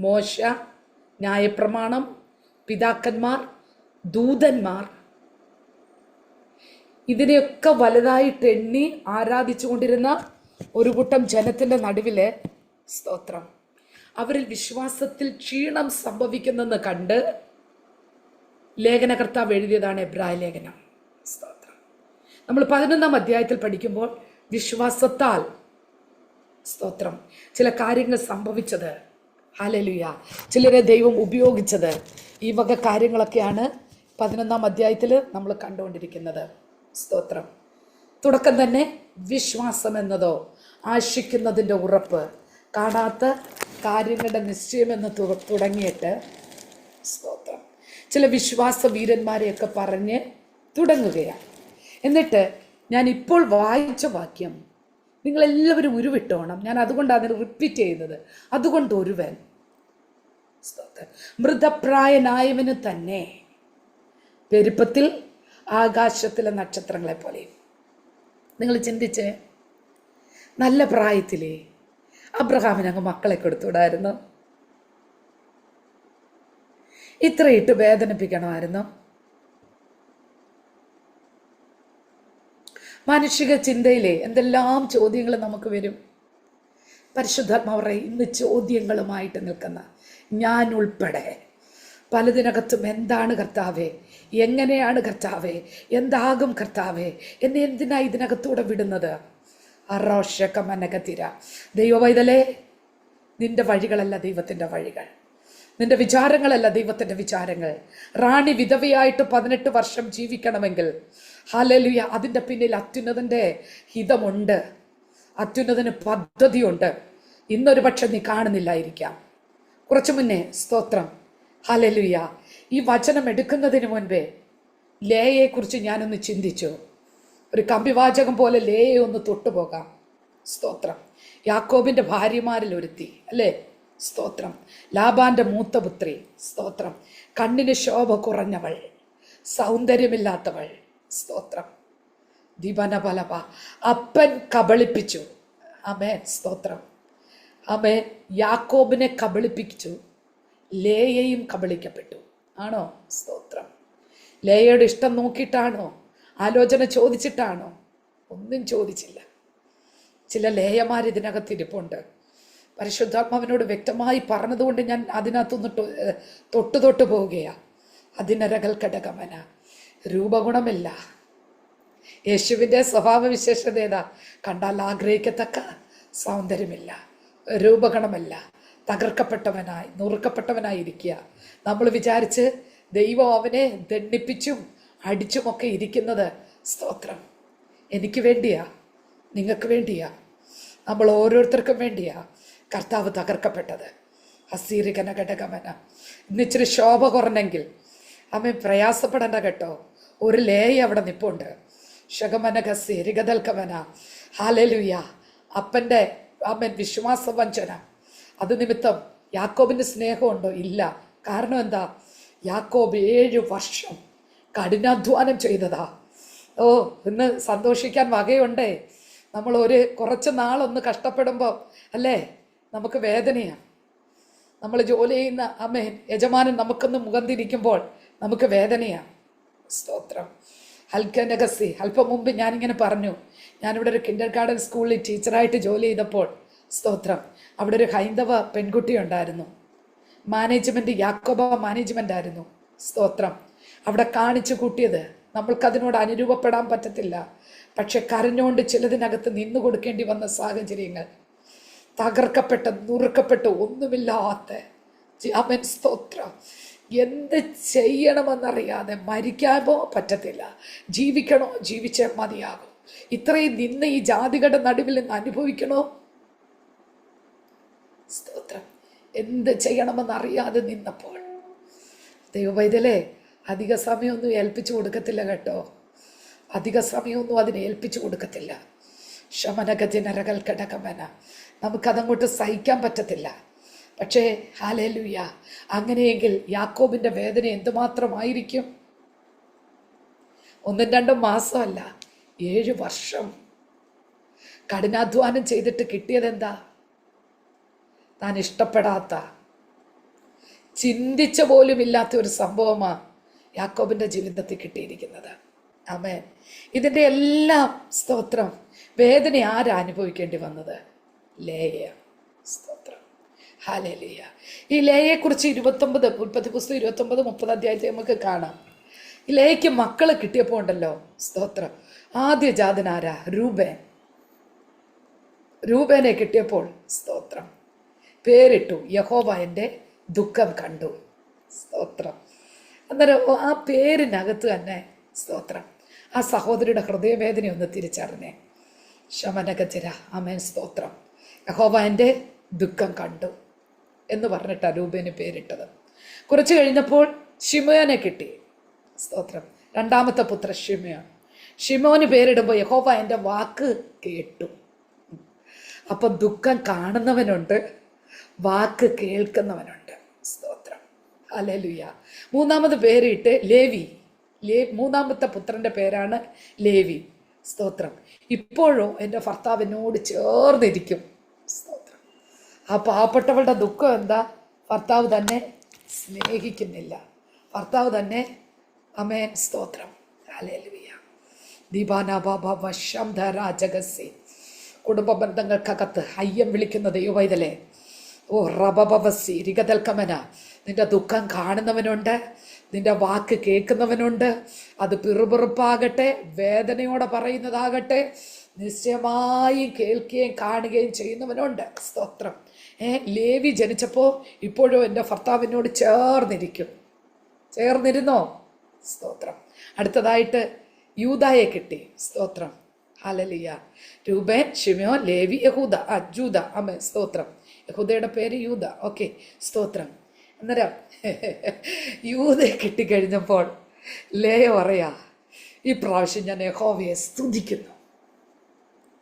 മോശ, ന്യായപ്രമാണം, പിതാക്കന്മാർ, ദൂതന്മാർ, ഇതിനെയൊക്കെ വലുതായിട്ട് എണ്ണി ആരാധിച്ചു കൊണ്ടിരുന്ന ഒരു കൂട്ടം ജനത്തിന്റെ നടുവില് സ്തോത്രം അവരിൽ വിശ്വാസത്തിൽ ക്ഷീണം സംഭവിക്കുന്നെന്ന് കണ്ട് ലേഖനകർത്താവ് എഴുതിയതാണ് എബ്രായ ലേഖനം. സ്തോത്രം. നമ്മൾ 11-ാം അധ്യായത്തിൽ പഠിക്കുമ്പോൾ വിശ്വാസത്താൽ സ്തോത്രം ചില കാര്യങ്ങൾ സംഭവിച്ചത്, ഹല്ലേലൂയ, ചിലരെ ദൈവം ഉപയോഗിച്ചത്, ഈ വക കാര്യങ്ങളൊക്കെയാണ് 11-ാം അധ്യായത്തിൽ നമ്മൾ കണ്ടുകൊണ്ടിരിക്കുന്നത്. സ്തോത്രം. തുടക്കം തന്നെ വിശ്വാസം എന്നതോ ആശിക്കുന്നതിൻ്റെ ഉറപ്പ്, കാണാത്ത കാര്യങ്ങളുടെ നിശ്ചയമെന്ന് തുടങ്ങിയിട്ട് സ്തോത്രം ചില വിശ്വാസ വീരന്മാരെയൊക്കെ പറഞ്ഞ് തുടങ്ങുകയാണ്. എന്നിട്ട് ഞാൻ ഇപ്പോൾ വായിച്ച വാക്യം നിങ്ങളെല്ലാവരും ഉരുവിട്ടോണം. ഞാൻ അതുകൊണ്ടാണ് അതിന് റിപ്പീറ്റ് ചെയ്യുന്നത്. അതുകൊണ്ട് ഒരുവൻ മൃതപ്രായനായവന് തന്നെ പെരുപ്പത്തിൽ ആകാശത്തിലെ നക്ഷത്രങ്ങളെ പോലെയും. നിങ്ങൾ ചിന്തിച്ച്, നല്ല പ്രായത്തിലേ അബ്രഹാമിന് അങ്ങ് മക്കളെ കൊടുത്തുവിടായിരുന്നു? ഇത്രയിട്ട് വേദനിപ്പിക്കണമായിരുന്നു? മാനുഷിക ചിന്തയിലെ എന്തെല്ലാം ചോദ്യങ്ങൾ നമുക്ക് വരും. പരിശുദ്ധാത്മാവേ, ഇന്ന് ചോദ്യങ്ങളുമായിട്ട് നിൽക്കുന്ന ഞാൻ ഉൾപ്പെടെ പലതിനകത്തും എന്താണ് കർത്താവേ, എങ്ങനെയാണ് കർത്താവേ, എന്താകും കർത്താവേ, എന്നെ എന്തിനാ ഇതിനകത്തൂടെ വിടുന്നത്? അറോഷകമനകത്തിര. ദൈവവൈതലേ, നിന്റെ വഴികളല്ല ദൈവത്തിൻ്റെ വഴികൾ, നിന്റെ വിചാരങ്ങളല്ല ദൈവത്തിൻ്റെ വിചാരങ്ങൾ. റാണി വിധവയായിട്ട് 18 വർഷം ജീവിക്കണമെങ്കിൽ ഹല്ലേലൂയ അതിൻ്റെ പിന്നിൽ അത്യുന്നതൻ്റെ ഹിതമുണ്ട്, അത്യുന്നതന് പദ്ധതിയുണ്ട്. ഇന്നൊരു പക്ഷെ നീ കാണുന്നില്ലായിരിക്കാം. കുറച്ചു മുന്നേ സ്തോത്രം ഹല്ലേലൂയ ഈ വചനം എടുക്കുന്നതിന് മുൻപേ ലേയെക്കുറിച്ച് ഞാനൊന്ന് ചിന്തിച്ചു. ഒരു കമ്പിവാചകം പോലെ ലേയെ ഒന്ന് തൊട്ടുപോകാം. സ്തോത്രം. യാക്കോബിൻ്റെ ഭാര്യമാരിൽ ഒരുത്തി അല്ലേ? സ്തോത്രം. ലാബാന്റെ മൂത്തപുത്രി. സ്തോത്രം. കണ്ണിന് ശോഭ കുറഞ്ഞവൾ, സൗന്ദര്യമില്ലാത്തവൾ. സ്തോത്രം. ദീപനബലവ. അപ്പൻ കബളിപ്പിച്ചു. ആമേൻ. സ്തോത്രം. ആമേൻ. യാക്കോബിനെ കബളിപ്പിച്ചു, ലേയയും കബളിക്കപ്പെട്ടു. ആണോ? സ്തോത്രം. ലേയയുടെ ഇഷ്ടം നോക്കിയിട്ടാണോ? ആലോചന ചോദിച്ചിട്ടാണോ? ഒന്നും ചോദിച്ചില്ല. ചില ലേയമാർ ഇതിനകത്തിരിപ്പുണ്ട്. പരിശുദ്ധാത്മാവിനോട് വ്യക്തമായി പറഞ്ഞതുകൊണ്ട് ഞാൻ അതിനകത്തുനിന്ന് തൊട്ട് പോവുകയാണ്. അതിനരകൽ ഘടകമന, രൂപഗുണമില്ല. യേശുവിൻ്റെ സ്വഭാവ വിശേഷത ഏതാ? കണ്ടാൽ ആഗ്രഹിക്കത്തക്ക സൗന്ദര്യമില്ല, രൂപഗുണമല്ല, തകർക്കപ്പെട്ടവനായി നുറുക്കപ്പെട്ടവനായിരിക്കുക. നമ്മൾ വിചാരിച്ച് ദൈവം അവനെ ദണ്ഡിപ്പിച്ചും അടിച്ചുമൊക്കെ ഇരിക്കുന്നത് സ്തോത്രം എനിക്ക് വേണ്ടിയാ, നിങ്ങൾക്ക് വേണ്ടിയാ, നമ്മൾ ഓരോരുത്തർക്കും വേണ്ടിയാ കർത്താവ് തകർക്കപ്പെട്ടത്. അസീരികന ഘടകമന. ഇന്നിച്ചിരി ശോഭ കുറഞ്ഞെങ്കിൽ അമ്മ പ്രയാസപ്പെടേണ്ട കേട്ടോ. ഒരു ലേയ അവിടെ നിപ്പുണ്ട്. ശകമനക സീരികതൽക്കമന. ഹാലേലുയ. അപ്പൻ്റെ അമ്മൻ വിശ്വാസവഞ്ചന. അത് നിമിത്തം യാക്കോബിന് സ്നേഹമുണ്ടോ? ഇല്ല. കാരണം എന്താ? യാക്കോബ് 7 വർഷം കഠിനാധ്വാനം ചെയ്തതാ. ഓ, ഇന്ന് സന്തോഷിക്കാൻ വകയുണ്ടേ. നമ്മൾ കുറച്ച് നാളൊന്ന് കഷ്ടപ്പെടുമ്പോൾ അല്ലേ നമുക്ക് വേദനയാണ്. നമ്മൾ ജോലി ചെയ്യുന്ന അമ്മേൻ യജമാനൻ നമുക്കൊന്ന് മുഖം തിരിക്കുമ്പോൾ നമുക്ക് വേദനയാണ്. സ്തോത്രം. ഹൽക്കനഗസി. അല്പം മുമ്പ് ഞാനിങ്ങനെ പറഞ്ഞു, ഞാനിവിടെ ഒരു കിൻഡർ ഗാർഡൻ സ്കൂളിൽ ടീച്ചറായിട്ട് ജോലി ചെയ്തപ്പോൾ സ്തോത്രം അവിടെ ഒരു ഹൈന്ദവ പെൺകുട്ടി ഉണ്ടായിരുന്നു. മാനേജ്മെൻറ്റ് യാക്കോബ മാനേജ്മെൻ്റ് ആയിരുന്നു. സ്തോത്രം. അവിടെ കാണിച്ചു കൂട്ടിയത് നമ്മൾക്കതിനോട് അനുരൂപപ്പെടാൻ പറ്റത്തില്ല. പക്ഷെ കരഞ്ഞുകൊണ്ട് ചിലതിനകത്ത് നിന്നു കൊടുക്കേണ്ടി വന്ന സാഹചര്യങ്ങൾ, തകർക്കപ്പെട്ട നുറുക്കപ്പെട്ട ഒന്നുമില്ലാത്ത അവൻ സ്തോത്രം എന്ത് ചെയ്യണമെന്നറിയാതെ മരിക്കാമോ പറ്റത്തില്ല, ജീവിക്കണോ ജീവിച്ചേ മതിയാകും, ഇത്രയും നിന്ന് ഈ ജാതികളുടെ നടുവിൽ നിന്ന് അനുഭവിക്കണോ? സ്തോത്രം. എന്ത് ചെയ്യണമെന്നറിയാതെ നിന്നപ്പോൾ ദൈവവൈതലേ അധിക സമയമൊന്നും ഏൽപ്പിച്ചു കൊടുക്കത്തില്ല കേട്ടോ. അധിക സമയമൊന്നും അതിനെ ഏൽപ്പിച്ചു കൊടുക്കത്തില്ല. ശമനഗതിനരകൽ ഘടകമന. നമുക്കതങ്ങോട്ട് സഹിക്കാൻ പറ്റത്തില്ല. പക്ഷേ ഹല്ലേലൂയ, അങ്ങനെയെങ്കിൽ യാക്കോബിൻ്റെ വേദന എന്തുമാത്രമായിരിക്കും? 1-2 മാസമല്ല, 7 വർഷം കഠിനാധ്വാനം ചെയ്തിട്ട് കിട്ടിയതെന്താ? താൻ ഇഷ്ടപ്പെടാത്ത, ചിന്തിച്ച പോലും ഇല്ലാത്ത ഒരു സംഭവമാണ് യാക്കോബിൻ്റെ ജീവിതത്തിൽ കിട്ടിയിരിക്കുന്നത്. ആമേൻ. ഇതിൻ്റെ എല്ലാം സ്തോത്രം വേദന ആരാ അനുഭവിക്കേണ്ടി വന്നത്? ലേയ. സ്തോത്രം. ഹല്ലേലൂയ. ഈ ലേയെക്കുറിച്ച് 29 ഉൽപ്പത്തി പുസ്തകം 29-30 അധ്യായത്തിൽ നമുക്ക് കാണാം. ഈ ലേയ്ക്ക് മക്കളെ കിട്ടിയപ്പോൾ ഉണ്ടല്ലോ സ്തോത്രം, ആദ്യ ജാതനാരാ? രൂബേൻ. രൂബേനെ കിട്ടിയപ്പോൾ സ്തോത്രം പേരിട്ടു, യഹോവ എൻ്റെ ദുഃഖം കണ്ടു. സ്തോത്രം. അന്നേരം ആ പേരിനകത്ത് തന്നെ സ്തോത്രം ആ സഹോദരിയുടെ ഹൃദയവേദന ഒന്ന് തിരിച്ചറിഞ്ഞേ. ശമനഗജര. ആമേൻ. സ്തോത്രം. യഹോവ എൻ്റെ ദുഃഖം കണ്ടു എന്ന് പറഞ്ഞിട്ടാണ് രൂപേന് പേരിട്ടത്. കുറച്ച് കഴിഞ്ഞപ്പോൾ ശിമയോനെ കിട്ടി. സ്തോത്രം. 2ാമത്തെ പുത്രൻ ശിമയോൻ. ശിമോന് പേരിടുമ്പോൾ യഹോവ എൻ്റെ വാക്ക് കേട്ടു. അപ്പം ദുഃഖം കാണുന്നവനുണ്ട്, വാക്ക് കേൾക്കുന്നവനുണ്ട്. സ്തോത്രം. ഹല്ലേലൂയ. 3ാമത് പേരിട്ട് ലേവി. 3ാമത്തെ പുത്രൻ്റെ പേരാണ് ലേവി. സ്തോത്രം. ഇപ്പോഴോ എൻ്റെ ഭർത്താവ് എന്നോട് ചേർന്നിരിക്കും. സ്തോത്രം. ആ പാവപ്പെട്ടവളുടെ ദുഃഖം എന്താ? ഭർത്താവ് തന്നെ സ്നേഹിക്കുന്നില്ല, ഭർത്താവ് തന്നെ. ആമേൻ. സ്തോത്രം. ഹല്ലേലൂയ. ദീപാനാഭാവശംധരാജഗസി. കുടുംബ ബന്ധങ്ങൾക്കകത്ത് അയ്യം വിളിക്കുന്ന ദൈവവൈതലേ, ഓ റബബവസി രികതൽക്കമന. നിന്റെ ദുഃഖം കാണുന്നവനുണ്ട്, നിന്റെ വാക്ക് കേൾക്കുന്നവനുണ്ട്. അത് പിറുപിറുപ്പാകട്ടെ, വേദനയോടെ പറയുന്നതാകട്ടെ, നിശ്ചയമായും കേൾക്കുകയും കാണുകയും ചെയ്യുന്നവനുണ്ട്. സ്തോത്രം. ലേവി ജനിച്ചപ്പോൾ ഇപ്പോഴും എൻ്റെ ഭർത്താവിനോട് ചേർന്നിരിക്കും. ചേർന്നിരുന്നോ? സ്തോത്രം. അടുത്തതായിട്ട് യൂദായെ കിട്ടി. സ്തോത്രം. ഹല്ലേലൂയ. രൂബേൻ, ശിമയോൻ, ലേവി, യഹൂദ. ജൂദ. ആമേൻ. സ്തോത്രം. യഹൂദയുടെ പേര് യൂദ. ഓക്കെ. സ്തോത്രം. അന്നേരം യൂദയെ കിട്ടിക്കഴിഞ്ഞപ്പോൾ ലേയ പറയാ, ഈ പ്രാവശ്യം ഞാൻ യഹോവയെ സ്തുതിക്കുന്നു.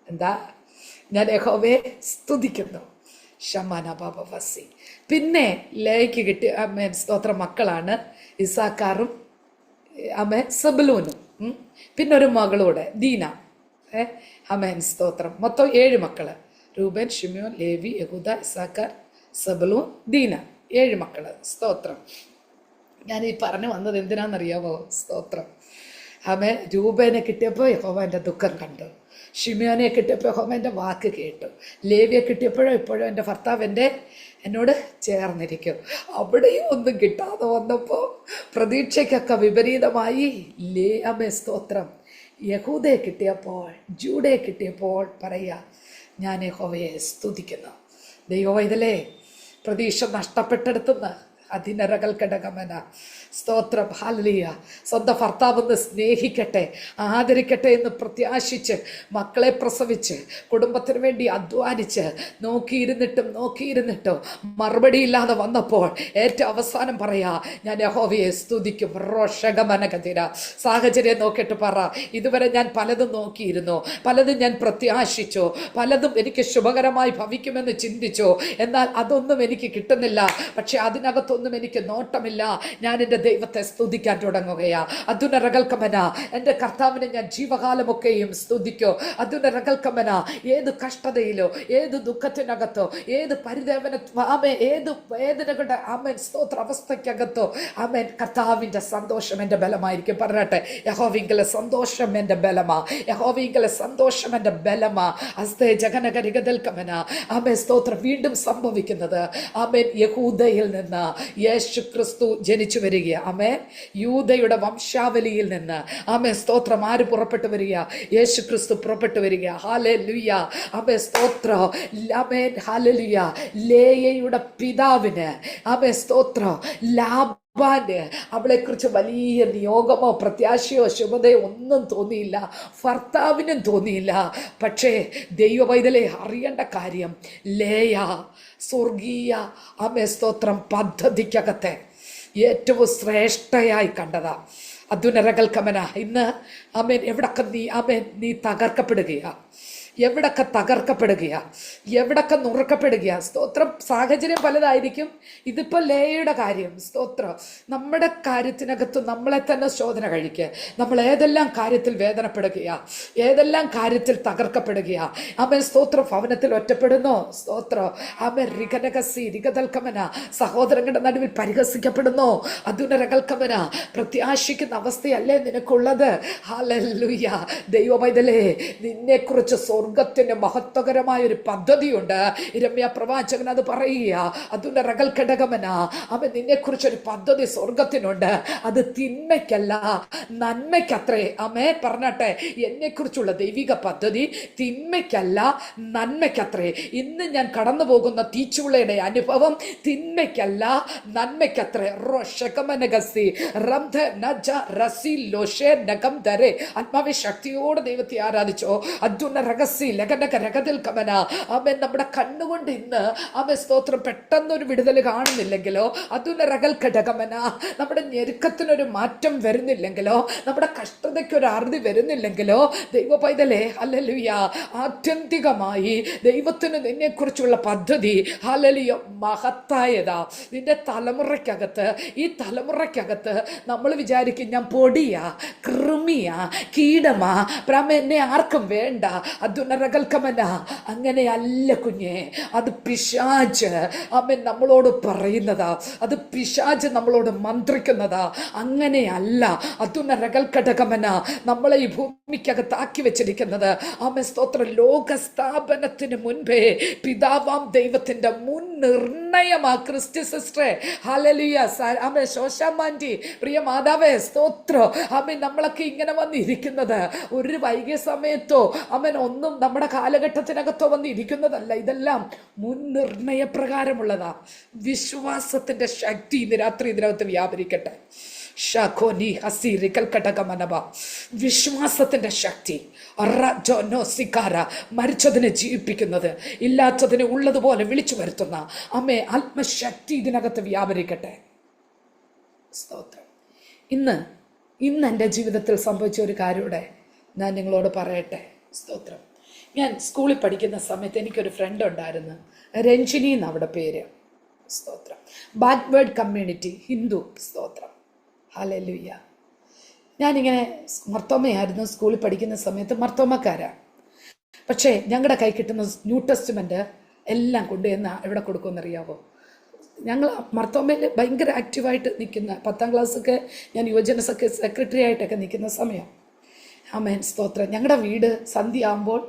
എന്താ? ഞാൻ യഹോവയെ സ്തുതിക്കുന്നു. ഷമാന ബാബവസി. പിന്നെ ലേയ്ക്ക് കിട്ടിയ ആമേൻ സ്തോത്രം മക്കളാണ് ഇസാക്കാറും ആമേൻ സെബുലൂനും. പിന്നെ ഒരു മകളൂടെ ദീന. ആമേൻ. സ്തോത്രം. മൊത്തം 7 മക്കള്. രൂബേൻ, ശിമയോൻ, ലേവി, യഹൂദ, ഇസാക്കാർ, സെബുലൂൻ, ദീന. 7 മക്കള്. സ്തോത്രം. ഞാൻ ഈ പറഞ്ഞു വന്നത് എന്തിനാണെന്നറിയാമോ? സ്തോത്രം. രൂപേനെ കിട്ടിയപ്പോൾ യഹോവൻ്റെ ദുഃഖം കണ്ടു. ഷിമിയോനെ കിട്ടിയപ്പോൾ യഹോവൻ്റെ വാക്ക് കേട്ടു. ലേവിയെ കിട്ടിയപ്പോഴും ഇപ്പോഴും എൻ്റെ ഭർത്താവ് എന്നോട് ചേർന്നിരിക്കും. അവിടെയും ഒന്നും കിട്ടാതെ വന്നപ്പോൾ പ്രതീക്ഷയ്ക്കൊക്കെ വിപരീതമായി സ്തോത്രം. യഹൂദയെ കിട്ടിയപ്പോൾ, ജൂഡയെ കിട്ടിയപ്പോൾ പറയുക, ഞാൻ യഹോവയെ സ്തുതിക്കുന്നു. ദൈവവൈതലേ, പ്രതീക്ഷ നഷ്ടപ്പെട്ടെടുത്തുനിന്ന് അതിനരകൾ ഘടകമന സ്തോത്രം. ഹല്ലേലൂയ. സ്വന്തം ഭർത്താവൊന്ന് സ്നേഹിക്കട്ടെ, ആദരിക്കട്ടെ എന്ന് പ്രത്യാശിച്ച് മക്കളെ പ്രസവിച്ച് കുടുംബത്തിന് വേണ്ടി അധ്വാനിച്ച് നോക്കിയിരുന്നിട്ടും മറുപടിയില്ലാതെ വന്നപ്പോൾ ഏറ്റവും അവസാനം പറയാ, ഞാൻ യഹോവയെ സ്തുതിക്കും. റോഷകമനകതിര. സാഹചര്യം നോക്കിയിട്ട് പറ, ഇതുവരെ ഞാൻ പലതും നോക്കിയിരുന്നു, പലതും ഞാൻ പ്രത്യാശിച്ചു, പലതും എനിക്ക് ശുഭകരമായി ഭവിക്കുമെന്ന് ചിന്തിച്ചു, എന്നാൽ അതൊന്നും എനിക്ക് കിട്ടുന്നില്ല. പക്ഷെ അതിനകത്തൊന്നും എനിക്ക് നോട്ടമില്ല. ഞാൻ എൻ്റെ ദൈവത്തെ സ്തുതിക്കാൻ തുടങ്ങുകയാ. അതുന റകൽക്കമന, എൻ്റെ കർത്താവിനെ ഞാൻ ജീവകാലമൊക്കെയും സ്തുതിക്കോ. അതുന റകൽക്കമന, ഏത് കഷ്ടതയിലോ, ഏത് ദുഃഖത്തിനകത്തോ, ഏത് ഏത് വേദനകളുടെ സ്തോത്ര അവസ്ഥയ്ക്കകത്തോ കർത്താവിൻ്റെ സന്തോഷം എൻ്റെ ബലമായിരിക്കും. പറഞ്ഞട്ടെ, യഹോവയിങ്കലെ സന്തോഷം എൻ്റെ ബലമാ, യഹോവയിങ്കലെ സന്തോഷം എൻ്റെ ബലമാ. അസ്തേ ജഗനകരികതൽക്കമന. സ്തോത്രം. വീണ്ടും സംഭവിക്കുന്നത് യഹൂദയിൽ നിന്ന് യേശു ക്രിസ്തു ജനിച്ചു വരിക. യൂദയുടെ വംശാവലിയിൽ നിന്ന് സ്തോത്രം. ആര് പുറപ്പെട്ടു വരിക? യേശു ക്രിസ്തു പുറപ്പെട്ടു വരിക. ഹല്ലേലൂയ. സ്തോത്രം. ഹല്ലേലൂയ. ലേയയുടെ പിതാവിന് സ്തോത്രം ലാബാന് അവളെക്കുറിച്ച് വലിയ നിയോഗമോ പ്രത്യാശയോ ശുഭതയോ ഒന്നും തോന്നിയില്ല, ഭർത്താവിനും തോന്നിയില്ല. പക്ഷേ ദൈവവൈതലെ അറിയേണ്ട കാര്യം, ലേയ സ്വർഗീയ സ്തോത്രം പദ്ധതിക്കകത്തെ ഏറ്റവും ശ്രേഷ്ഠയായി കണ്ടതാ. അതുനരകൽക്കമന. ഇന്ന് എവിടൊക്കെ നീ തകർക്കപ്പെടുകയാ, എവിടൊക്കെ തകർക്കപ്പെടുകയാ, എവിടൊക്കെ നുറുക്കപ്പെടുകയാ. സ്തോത്രം. സാഹചര്യം പലതായിരിക്കും. ഇതിപ്പോൾ ലേയുടെ കാര്യം. സ്തോത്രം. നമ്മുടെ കാര്യത്തിനകത്ത് നമ്മളെ തന്നെ ശോധന കഴിക്കുക. നമ്മൾ ഏതെല്ലാം കാര്യത്തിൽ വേദനപ്പെടുകയാ, ഏതെല്ലാം കാര്യത്തിൽ തകർക്കപ്പെടുകയാ. സ്തോത്രം. ഭവനത്തിൽ ഒറ്റപ്പെടുന്നോ? സ്തോത്രം. റികതൽക്കമന. സഹോദരങ്ങളുടെ നടുവിൽ പരിഹസിക്കപ്പെടുന്നോ? അതുനരകൽക്കമന. പ്രത്യാശിക്കുന്ന അവസ്ഥയല്ലേ നിനക്കുള്ളത്? ഹല്ലേലൂയ. ദൈവമൈതലേ, നിന്നെക്കുറിച്ച് സ്വർഗത്തിന് മഹത്വകരമായ ഒരു പദ്ധതിയുണ്ട്. ഇരമ്യ പ്രവാചകൻ അത് പറയുക. അതുകൊണ്ട് റകൽ ഘടകമന. നിന്നെക്കുറിച്ചൊരു പദ്ധതി സ്വർഗത്തിനുണ്ട്. അത് തിന്മയ്ക്കല്ല, നന്മയ്ക്കത്രേ. പറഞ്ഞട്ടെ, എന്നെക്കുറിച്ചുള്ള ദൈവിക പദ്ധതി തിന്മയ്ക്കല്ല, നന്മയ്ക്കത്രേ. ഇന്ന് ഞാൻ കടന്നു പോകുന്ന തീച്ചുളയുടെ അനുഭവം തിന്മയ്ക്കല്ല, നന്മയ്ക്കത്രേ. ആത്മാവെ ശക്തിയോടെ ദൈവത്തെ ആരാധിച്ചോ. അർജുന രഹസ്യ ലഗനക രഗതിൽ കമന. നമ്മുടെ കണ്ണുകൊണ്ട് ഇന്ന് സ്തോത്രം പെട്ടെന്നൊരു വിടുതൽ കാണുന്നില്ലെങ്കിലോ, അതുന റകൽ ഘടകമന, നമ്മുടെ ഞെരുക്കത്തിനൊരു മാറ്റം വരുന്നില്ലെങ്കിലോ, നമ്മുടെ കഷ്ടതയ്ക്കൊരു അറുതി വരുന്നില്ലെങ്കിലോ, ദൈവ പൈതലേ, ഹല്ലേലൂയ, ആത്യന്തികമായി ദൈവത്തിന് നിന്നെക്കുറിച്ചുള്ള പദ്ധതി ഹല്ലേലൂയ മഹത്തായതാ. നിന്റെ തലമുറയ്ക്കകത്ത്, ഈ തലമുറയ്ക്കകത്ത് നമ്മൾ വിചാരിക്കും ഞാൻ പൊടിയാ, കൃമിയാ, കീടമാ, എന്നെ ആർക്കും വേണ്ട. അതുനരകൽക്കമന. അങ്ങനെയല്ല കുഞ്ഞെ. അത് പിശാച് നമ്മളോട് പറയുന്നതാ, അത് പിശാച് നമ്മളോട് മന്ത്രിക്കുന്നതാ. അങ്ങനെയല്ല. അതുനരകൽക്കടകമന. നമ്മളെ ഈ ഭൂമിക്കകത്താക്കി വെച്ചിരിക്കുന്നത് സ്തോത്രം. ലോകസ്ഥാപനത്തിന് മുൻപേ പിതാവാം ദൈവത്തിന്റെ മുൻ നിർണയമാ. ക്രിസ്റ്റി സിസ്റ്ററെ, ഹല്ലേലൂയ. ശോശാമാൻറ്റി, പ്രിയ മാതാവേ, സ്തോത്രം. നമ്മളൊക്കെ ഇങ്ങനെ വന്നിരിക്കുന്നത് ഒരു വൈകിയ സമയത്തോ ഒന്നും നമ്മുടെ കാലഘട്ടത്തിനകത്തോ വന്നിരിക്കുന്നതല്ല. ഇതെല്ലാം മുൻ നിർണയപ്രകാരമുള്ളതാ. വിശ്വാസത്തിന്റെ ശക്തി ഇന്ന് രാത്രി ഇതിനകത്ത് വ്യാപരിക്കട്ടെ. വിശ്വാസത്തിന്റെ ശക്തി മരിച്ചതിനെ ജീവിപ്പിക്കുന്നത്, ഇല്ലാത്തതിനെ ഉള്ളതുപോലെ വിളിച്ചു വരുത്തുന്ന ആത്മശക്തി ഇതിനകത്ത് വ്യാപരിക്കട്ടെ. സ്തോത്രം. ഇന്ന് എൻ്റെ ജീവിതത്തിൽ സംഭവിച്ച ഒരു കാര്യൂടെ ഞാൻ നിങ്ങളോട് പറയട്ടെ. സ്തോത്രം. ഞാൻ സ്കൂളിൽ പഠിക്കുന്ന സമയത്ത് എനിക്കൊരു ഫ്രണ്ട് ഉണ്ടായിരുന്നു, രഞ്ജിനി എന്നവിടെ പേര്. സ്തോത്രം. Backward community, Hindu. സ്തോത്രം. ഹല്ലേലൂയ. ഞാനിങ്ങനെ മർത്തോമയായിരുന്നു സ്കൂളിൽ പഠിക്കുന്ന സമയത്ത്. മർത്തോമക്കാരാ. പക്ഷേ ഞങ്ങളുടെ കൈ കിട്ടുന്ന ന്യൂ ടെസ്റ്റ്മെൻറ്റ് എല്ലാം കൊണ്ടുവന്ന് എവിടെ കൊടുക്കുമെന്നറിയാവോ? ഞങ്ങൾ മർത്തോമയിൽ ഭയങ്കര ആക്റ്റീവായിട്ട് നിൽക്കുന്ന 10ാം ക്ലാസ്സൊക്കെ ഞാൻ യുവജന സെക്രട്ടറി ആയിട്ടൊക്കെ നിൽക്കുന്ന സമയം. ആമേൻ, സ്തോത്രം. ഞങ്ങളുടെ വീട് സന്ധ്യ ആകുമ്പോൾ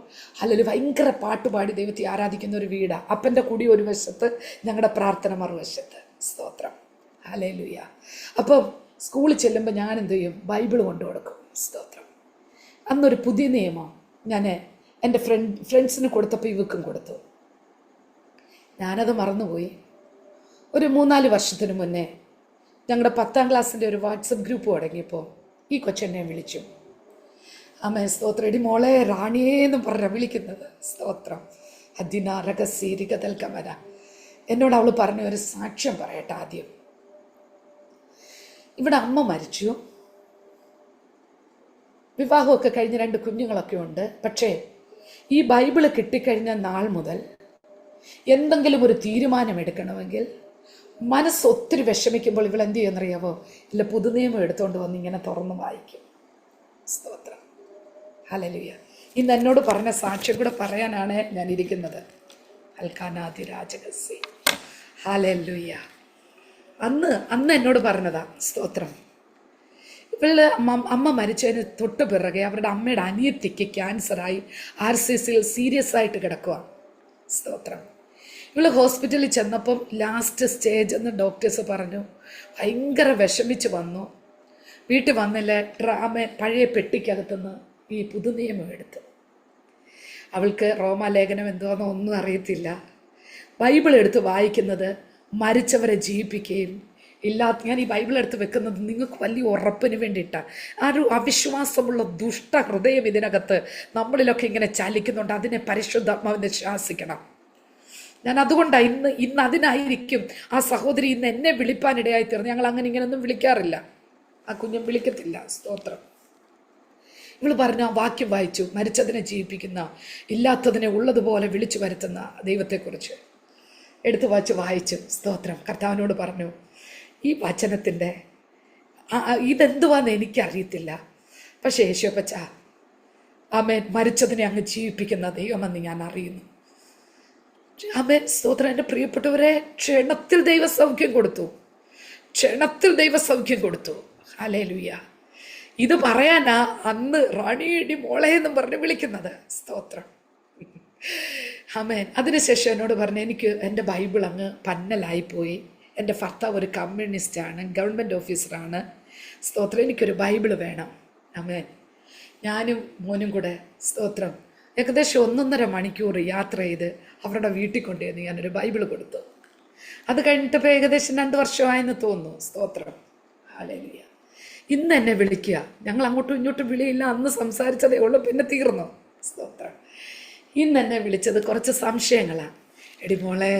അല്ലെങ്കിൽ ഭയങ്കര പാട്ടുപാടി ദൈവത്തെ ആരാധിക്കുന്ന ഒരു വീടാണ്. അപ്പൻ്റെ കൂടി ഒരു വശത്ത്, ഞങ്ങളുടെ പ്രാർത്ഥന മറുവശത്ത്. സ്തോത്രം, ഹല്ലേലൂയ. അപ്പം സ്കൂളിൽ ചെല്ലുമ്പോൾ ഞാൻ എന്ത് ചെയ്യും? ബൈബിൾ കൊണ്ടു കൊടുക്കും. സ്തോത്രം. അന്നൊരു പുതിയ നിയമം ഞാൻ എൻ്റെ ഫ്രണ്ട്സിന് കൊടുത്തപ്പോൾ ഇവക്കും കൊടുത്തു. ഞാനത് മറന്നുപോയി. ഒരു 3-4 വർഷത്തിന് മുന്നേ ഞങ്ങളുടെ 10ാം ക്ലാസ്സിൻ്റെ ഒരു വാട്സപ്പ് ഗ്രൂപ്പ് തുടങ്ങിയപ്പോൾ ഈ കൊച്ചെന്നെ വിളിച്ചു. അമ്മ സ്തോത്രം, എടി മോളെ റാണിയേന്ന് പറഞ്ഞ വിളിക്കുന്നത്. സ്തോത്രം. അതിനാരകസീരികതൽക്കമന. എന്നോട് അവൾ പറഞ്ഞ ഒരു സാക്ഷ്യം പറയട്ടെ. ആദ്യം ഇവിടെ അമ്മ മരിച്ചു, വിവാഹമൊക്കെ കഴിഞ്ഞ് 2 കുഞ്ഞുങ്ങളൊക്കെ ഉണ്ട്. പക്ഷേ ഈ ബൈബിള് കിട്ടിക്കഴിഞ്ഞ നാൾ മുതൽ എന്തെങ്കിലും ഒരു തീരുമാനമെടുക്കണമെങ്കിൽ മനസ്സ് ഒത്തിരി വിഷമിക്കുമ്പോൾ ഇവൾ എന്ത് ചെയ്യുമെന്നറിയാവോ? ഇല്ല, പുതുനിയമം എടുത്തുകൊണ്ട് വന്ന് ഇങ്ങനെ തുറന്ന് വായിക്കും. സ്തോത്രം, ഹല്ലേലൂയ. ഇന്ന് എന്നോട് പറഞ്ഞ സാക്ഷ്യം കൂടെ പറയാനാണ് ഞാൻ ഇരിക്കുന്നത്. അൽക്കാനാദി രാജകസി, ഹല്ലേലൂയ. അന്ന് എന്നോട് പറഞ്ഞതാ. സ്തോത്രം. ഇവള് അമ്മ മരിച്ചതിന് തൊട്ട് പിറകെ അവരുടെ അമ്മയുടെ അനിയത്തിക്ക് ക്യാൻസറായി RCCയിൽ സീരിയസ് ആയിട്ട് കിടക്കുക. സ്തോത്രം. ഇവള് ഹോസ്പിറ്റലിൽ ചെന്നപ്പം ലാസ്റ്റ് സ്റ്റേജ് എന്ന് ഡോക്ടേഴ്സ് പറഞ്ഞു. ഭയങ്കര വിഷമിച്ച് വന്നു. വീട്ടിൽ വന്നില്ല, പഴയ പെട്ടിക്കകത്തുനിന്ന് ഈ പുതുനിയമം എടുത്ത്. അവൾക്ക് റോമാലേഖനം എന്തുവാന്നോ ഒന്നും അറിയത്തില്ല. ബൈബിൾ എടുത്ത് വായിക്കുന്നത് മരിച്ചവരെ ജീവിപ്പിക്കുകയും ഞാൻ ഈ ബൈബിൾ എടുത്ത് വെക്കുന്നത് നിങ്ങൾക്ക് വലിയ ഉറപ്പിന് വേണ്ടിയിട്ടാണ്. ആ ഒരു അവിശ്വാസമുള്ള ദുഷ്ട ഹൃദയം ഇതിനകത്ത് നമ്മളിലൊക്കെ ഇങ്ങനെ ചലിക്കുന്നുണ്ട്. അതിനെ പരിശുദ്ധാത്മാവിനെ ശാസിക്കണം. ഞാൻ അതുകൊണ്ടാണ് ഇന്ന് അതിനായിരിക്കും ആ സഹോദരി ഇന്ന് എന്നെ വിളിപ്പാനിടയായി തീർന്നു. ഞങ്ങൾ അങ്ങനെ ഇങ്ങനെയൊന്നും വിളിക്കാറില്ല, ആ കുഞ്ഞും വിളിക്കത്തില്ല. സ്തോത്രം. ഇവള് പറഞ്ഞ വാക്യം വായിച്ചു, മരിച്ചതിനെ ജീവിപ്പിക്കുന്ന, ഇല്ലാത്തതിനെ ഉള്ളതുപോലെ വിളിച്ചു വരുത്തുന്ന ദൈവത്തെക്കുറിച്ച് എടുത്തു വായിച്ചു. സ്തോത്രം. കർത്താവിനോട് പറഞ്ഞു, ഈ വചനത്തിൻ്റെ ഇതെന്തുവാന്ന് എനിക്കറിയത്തില്ല, പക്ഷേ യേശുപ്പച്ച ആമേൻ, മരിച്ചതിനെ അങ്ങ് ജീവിപ്പിക്കുന്ന ദൈവമെന്ന് ഞാൻ അറിയുന്നു. ആമേൻ, സ്തോത്രം. എൻ്റെ പ്രിയപ്പെട്ടവരെ, ക്ഷണത്തിൽ ദൈവസൗഖ്യം കൊടുത്തു, ക്ഷണത്തിൽ ദൈവസൗഖ്യം കൊടുത്തു. ഹല്ലേലൂയ. ഇത് പറയാനാ അന്ന് റാണിയടി മോളെ എന്നും പറഞ്ഞ് വിളിക്കുന്നത്. സ്തോത്രം, ആമേൻ. അതിനുശേഷം എന്നോട് പറഞ്ഞു, എനിക്ക് എൻ്റെ ബൈബിൾ അങ്ങ് പന്നലായിപ്പോയി. എൻ്റെ ഭർത്താവ് ഒരു കമ്മ്യൂണിസ്റ്റാണ്, ഗവൺമെൻറ് ഓഫീസറാണ്. സ്തോത്രം, എനിക്കൊരു ബൈബിൾ വേണം. ആമേൻ. ഞാനും മോനും കൂടെ, സ്തോത്രം, ഏകദേശം 1.5 മണിക്കൂർ യാത്ര ചെയ്ത് അവരുടെ വീട്ടിൽ കൊണ്ടുവന്ന് ഞാനൊരു ബൈബിൾ കൊടുത്തു. അത് കഴിഞ്ഞിട്ടപ്പോൾ ഏകദേശം 2 വർഷമായെന്ന് തോന്നുന്നു. സ്തോത്രം, ഹല്ലേലൂയ. ഇന്ന് എന്നെ വിളിക്കുക. ഞങ്ങൾ അങ്ങോട്ടും ഇങ്ങോട്ടും വിളിയില്ല, അന്ന് സംസാരിച്ചതേ ഉള്ളൂ, പിന്നെ തീർന്നു. സ്തോത്രം. ഇന്ന് എന്നെ വിളിച്ചത് കുറച്ച് സംശയങ്ങളാണ്. എടി മോളെ,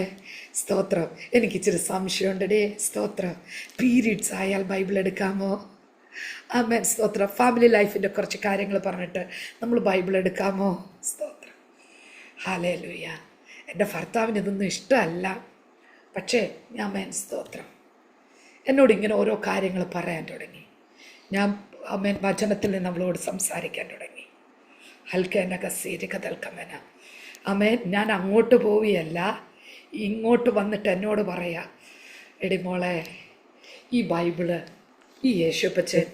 സ്തോത്രം, എനിക്കിച്ചിരി സംശയമുണ്ടേ. സ്തോത്രം. പീരീഡ്സ് ആയാൽ ബൈബിൾ എടുക്കാമോ? ആമേൻ, സ്തോത്രം. ഫാമിലി ലൈഫിൻ്റെ കുറച്ച് കാര്യങ്ങൾ പറഞ്ഞിട്ട് നമ്മൾ ബൈബിൾ എടുക്കാമോ? സ്തോത്രം, ഹല്ലേലൂയ. എൻ്റെ ഭർത്താവിന് ഇതൊന്നും ഇഷ്ടമല്ല, പക്ഷേ ആമേൻ, സ്തോത്രം, എന്നോട് ഇങ്ങനെ ഓരോ കാര്യങ്ങൾ പറയാൻ തുടങ്ങി. ഞാൻ ആമേൻ വചനത്തിൽ നിന്ന് അവളോട് സംസാരിക്കാൻ തുടങ്ങി. ഹൽക്കനകസീരികതൽക്കമന. ആമേൻ. ഞാൻ അങ്ങോട്ട് പോവുകയല്ല, ഇങ്ങോട്ട് വന്നിട്ട് എന്നോട് പറയാ, എടി മോളെ, ഈ ബൈബിള്, ഈ യേശുപ്പച്ചൻ,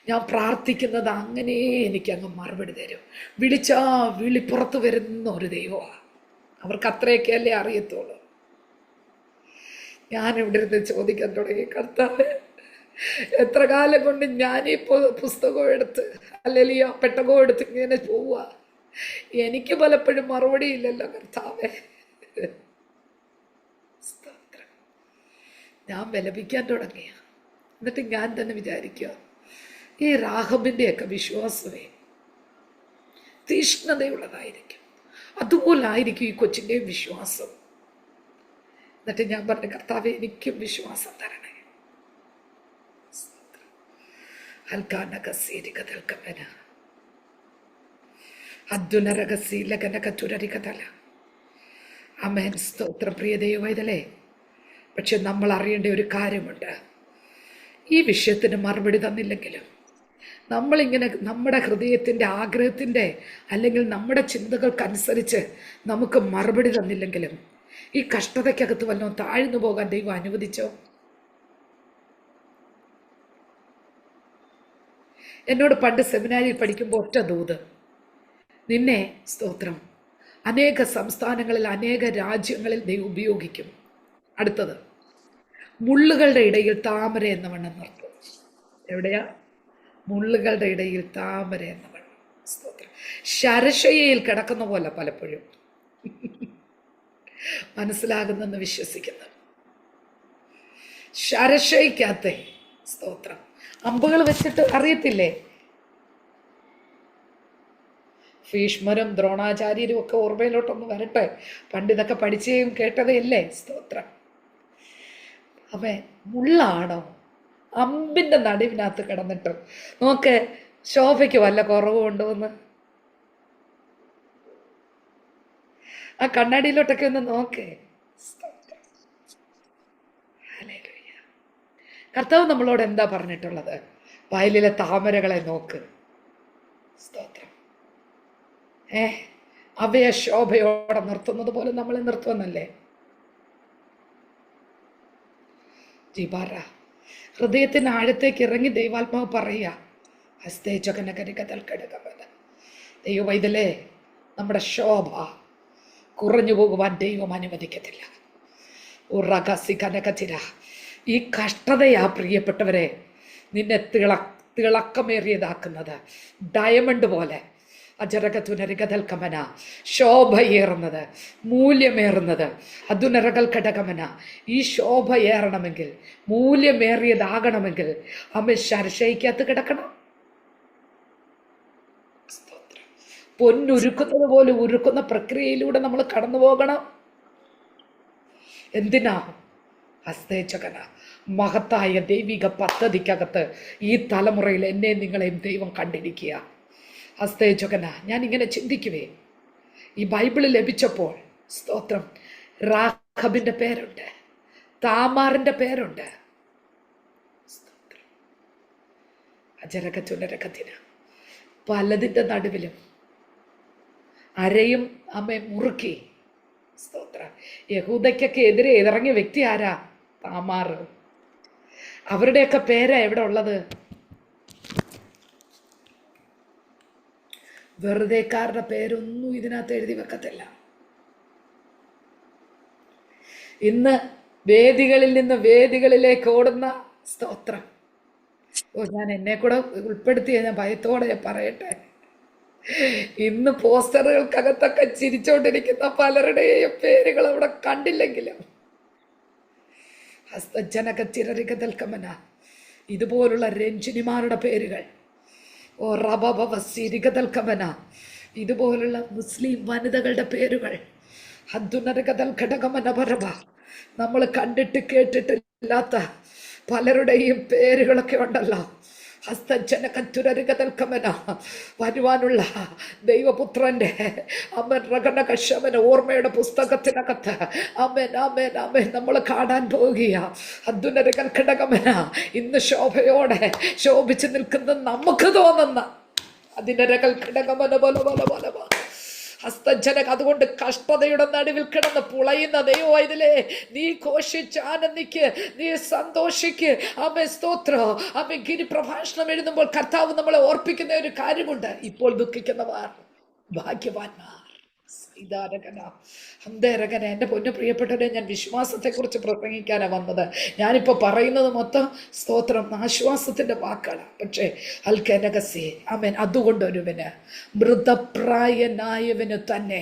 ഞാൻ പ്രാർത്ഥിക്കുന്നത് അങ്ങനെ എനിക്കങ്ങ് മറുപടി തരും. വിളിച്ചാ വിളിപ്പുറത്ത് വരുന്ന ഒരു ദൈവമാണ്. അവർക്ക് അത്രയൊക്കെയല്ലേ അറിയത്തുള്ളൂ. ഞാൻ ഇവിടെ ഇരുന്ന് ചോദിക്കാൻ തുടങ്ങി, കർത്താവേ, എത്ര കാലം കൊണ്ട് ഞാനിപ്പോൾ പുസ്തകം എടുത്ത് അല്ലെങ്കിൽ ആ പെട്ടകവും എടുത്ത് ഇങ്ങനെ പോവുക, എനിക്ക് പലപ്പോഴും മറുപടി ഇല്ലല്ലോ കർത്താവേ. ഞാൻ വിലപിക്കാൻ തുടങ്ങിയ. എന്നിട്ട് ഞാൻ തന്നെ വിചാരിക്കുക, ഈ രാഹബിൻ്റെയൊക്കെ വിശ്വാസമേ തീഷ്ണതയുള്ളതായിരിക്കും, അതുപോലായിരിക്കും ഈ കൊച്ചിൻ്റെയും വിശ്വാസം. എന്നിട്ട് ഞാൻ പറഞ്ഞു, കർത്താവേ, എനിക്കും വിശ്വാസം തരണേ. ആമേൻ, സ്തോത്രം. പ്രിയ ദൈവമേ, പക്ഷെ നമ്മൾ അറിയേണ്ട ഒരു കാര്യമുണ്ട്. ഈ വിഷയത്തിന് മറുപടി തന്നില്ലെങ്കിലും, നമ്മളിങ്ങനെ നമ്മുടെ ഹൃദയത്തിൻ്റെ ആഗ്രഹത്തിൻ്റെ അല്ലെങ്കിൽ നമ്മുടെ ചിന്തകൾക്കനുസരിച്ച് നമുക്ക് മറുപടി തന്നില്ലെങ്കിലും, ഈ കഷ്ടതയ്ക്കകത്ത് വല്ലതും താഴ്ന്നു പോകാൻ ദൈവം അനുവദിച്ചോ? എന്നോട് പണ്ട് സെമിനാരിയിൽ പഠിക്കുമ്പോൾ ഒറ്റ ദൂത്, നിന്നെ സ്തോത്രം അനേക സംസ്ഥാനങ്ങളിൽ അനേക രാജ്യങ്ങളിൽ ദൈവം ഉപയോഗിക്കും. അടുത്തത്, മുള്ളുകളുടെ ഇടയിൽ താമര എന്ന വണ്ണം നിർത്തും. എവിടെയാ? മുള്ളുകളുടെ ഇടയിൽ താമര എന്ന വണ്ണം. സ്തോത്രം. ശരശയ്യയിൽ കിടക്കുന്ന പോലെ പലപ്പോഴും മനസ്സിലാകുന്നെന്ന് വിശ്വസിക്കുന്നു. ശരശയ്ക്കകത്തെ സ്തോത്രം അമ്പുകൾ വെച്ചിട്ട് അറിയത്തില്ലേ? ഭീഷ്മരും ദ്രോണാചാര്യരും ഒക്കെ ഓർമ്മയിലോട്ടൊന്ന് വരട്ടെ. പണ്ടിതൊക്കെ പഠിച്ചും കേട്ടതേ ഇല്ലേ? സ്തോത്രം. അവൻ മുള്ളാണോ? അമ്പിന്റെ നടുവിനകത്ത് കിടന്നിട്ട് നോക്ക്, ശോഭയ്ക്ക് വല്ല കുറവുണ്ടോ എന്ന് ആ കണ്ണാടിയിലോട്ടൊക്കെ ഒന്ന് നോക്കേ. കർത്താവ് നമ്മളോട് എന്താ പറഞ്ഞിട്ടുള്ളത്? വയലിലെ താമരകളെ നോക്ക്. സ്തോത്രം. അവയെ ശോഭയോടെ നിർത്തുന്നത് പോലെ നമ്മളെ നിർത്തുമെന്നല്ലേ? ജീബാറ ഹൃദയത്തിന് ആഴത്തേക്ക് ഇറങ്ങി ദൈവാത്മാവ് പറയുക, ദൈവവൈതലേ, നമ്മുടെ ശോഭ കുറഞ്ഞു പോകുവാൻ ദൈവം അനുവദിക്കത്തില്ല. ഈ കഷ്ടതയാ പ്രിയപ്പെട്ടവരെ നിന്നെ തിളക്കമേറിയതാക്കുന്നത്. ഡയമണ്ട് പോലെ അജരകതുനരികതൽക്കമന, ശോഭയേറുന്നത്, മൂല്യമേറുന്നത്. അതുനരകൽ ഘടകമന. ഈ ശോഭയേറണമെങ്കിൽ, മൂല്യമേറിയതാകണമെങ്കിൽ അമ്മ ശരശയ്ക്കകത്ത് കിടക്കണം. പൊന്നുരുക്കുന്നത് പോലെ ഉരുക്കുന്ന പ്രക്രിയയിലൂടെ നമ്മൾ കടന്നു പോകണം. എന്തിനാ? ഹസ്തേചകന മഹത്തായ ദൈവിക പദ്ധതിക്കകത്ത് ഈ തലമുറയിൽ എന്നെ നിങ്ങളെയും ദൈവം കണ്ടിരിക്കുക. ഹസ്തേചകന ഞാൻ ഇങ്ങനെ ചിന്തിക്കുവേ, ഈ ബൈബിള് ലഭിച്ചപ്പോൾ സ്തോത്രം, റാഖബിന്റെ പേരുണ്ട്, താമാറിന്റെ പേരുണ്ട്. അജരകത്തുനരകത്തിന പലതിൻ്റെ നടുവിലും അരയും അമ്മ മുറുക്കി. സ്തോത്ര. യഹൂദയ്ക്കൊക്കെ എതിരെ ഇറങ്ങിയ വ്യക്തി ആരാ? താമാർ. അവരുടെയൊക്കെ പേരാ എവിടെ ഉള്ളത്? വെറുതെക്കാരുടെ പേരൊന്നും ഇതിനകത്ത് എഴുതി വെക്കത്തില്ല. ഇന്ന് വേദികളിൽ നിന്ന് വേദികളിലേക്ക് ഓടുന്ന സ്തോത്രം. ഞാൻ എന്നെ കൂടെ ഉൾപ്പെടുത്തിയ ഞാൻ ഭയത്തോടെ പറയട്ടെ, ഇന്ന് പോസ്റ്ററുകൾക്കകത്തൊക്കെ ചിരിച്ചോണ്ടിരിക്കുന്ന പലരുടെയും പേരുകൾ അവിടെ കണ്ടില്ലെങ്കിലും ഹസ്തജനക ചിരരികതൽക്കമന ഇതുപോലുള്ള രഞ്ജിനിമാരുടെ പേരുകൾ, ഓ റബവസിരികതൽക്കമന ഇതുപോലുള്ള മുസ്ലിം വനിതകളുടെ പേരുകൾ, ഹദ്ദുനരകതൽ ഘടകമന പരവ നമ്മൾ കണ്ടിട്ട് കേട്ടിട്ടില്ലാത്ത പലരുടെയും പേരുകളൊക്കെ ഉണ്ടല്ലോ. ഹസ്തജനകത്തുരകതൽക്കമന വരുവാനുള്ള ദൈവപുത്രന്റെ അമ്മൻ റകനകശമന ഓർമ്മയുടെ പുസ്തകത്തിനകത്ത് അമ്മൻ അമ്മൻ അമ്മൻ നമ്മൾ കാണാൻ പോവുകയാ. അദ്ദുനരകൽഘടകമന ഇന്ന് ശോഭയോടെ ശോഭിച്ചു നിൽക്കുന്ന നമുക്ക് തോന്നുന്ന അതിനരകൽ ഘടകമന ബല ബല ബല ഹസ്തജനക. അതുകൊണ്ട് കഷ്ടതയുടെ നടുവിൽ കിടന്ന് പുളയുന്ന ദൈവവൈതലേ, നീ ഘോഷിച്ച് ആനന്ദിക്ക്, നീ സന്തോഷിക്ക്. ആമേ സ്തോത്രം. ആമേ ഗിരിപ്രഭാഷണം എഴുതുമ്പോൾ കർത്താവ് നമ്മളെ ഓർപ്പിക്കുന്ന ഒരു കാര്യമുണ്ട്, ഇപ്പോൾ ദുഃഖിക്കുന്നവർ ഭാഗ്യവാന്മാർ. എൻ്റെ പൊന്നു പ്രിയപ്പെട്ടവരെ, ഞാൻ വിശ്വാസത്തെക്കുറിച്ച് പ്രസംഗിക്കാനാണ് വന്നത്. ഞാനിപ്പോൾ പറയുന്നത് മൊത്തം സ്തോത്രം ആശ്വാസത്തിൻ്റെ വാക്കാണ്. പക്ഷേ ഹൽക്കനകസി ആമേൻ, അതുകൊണ്ടൊരുവന് മൃതപ്രായനായവന് തന്നെ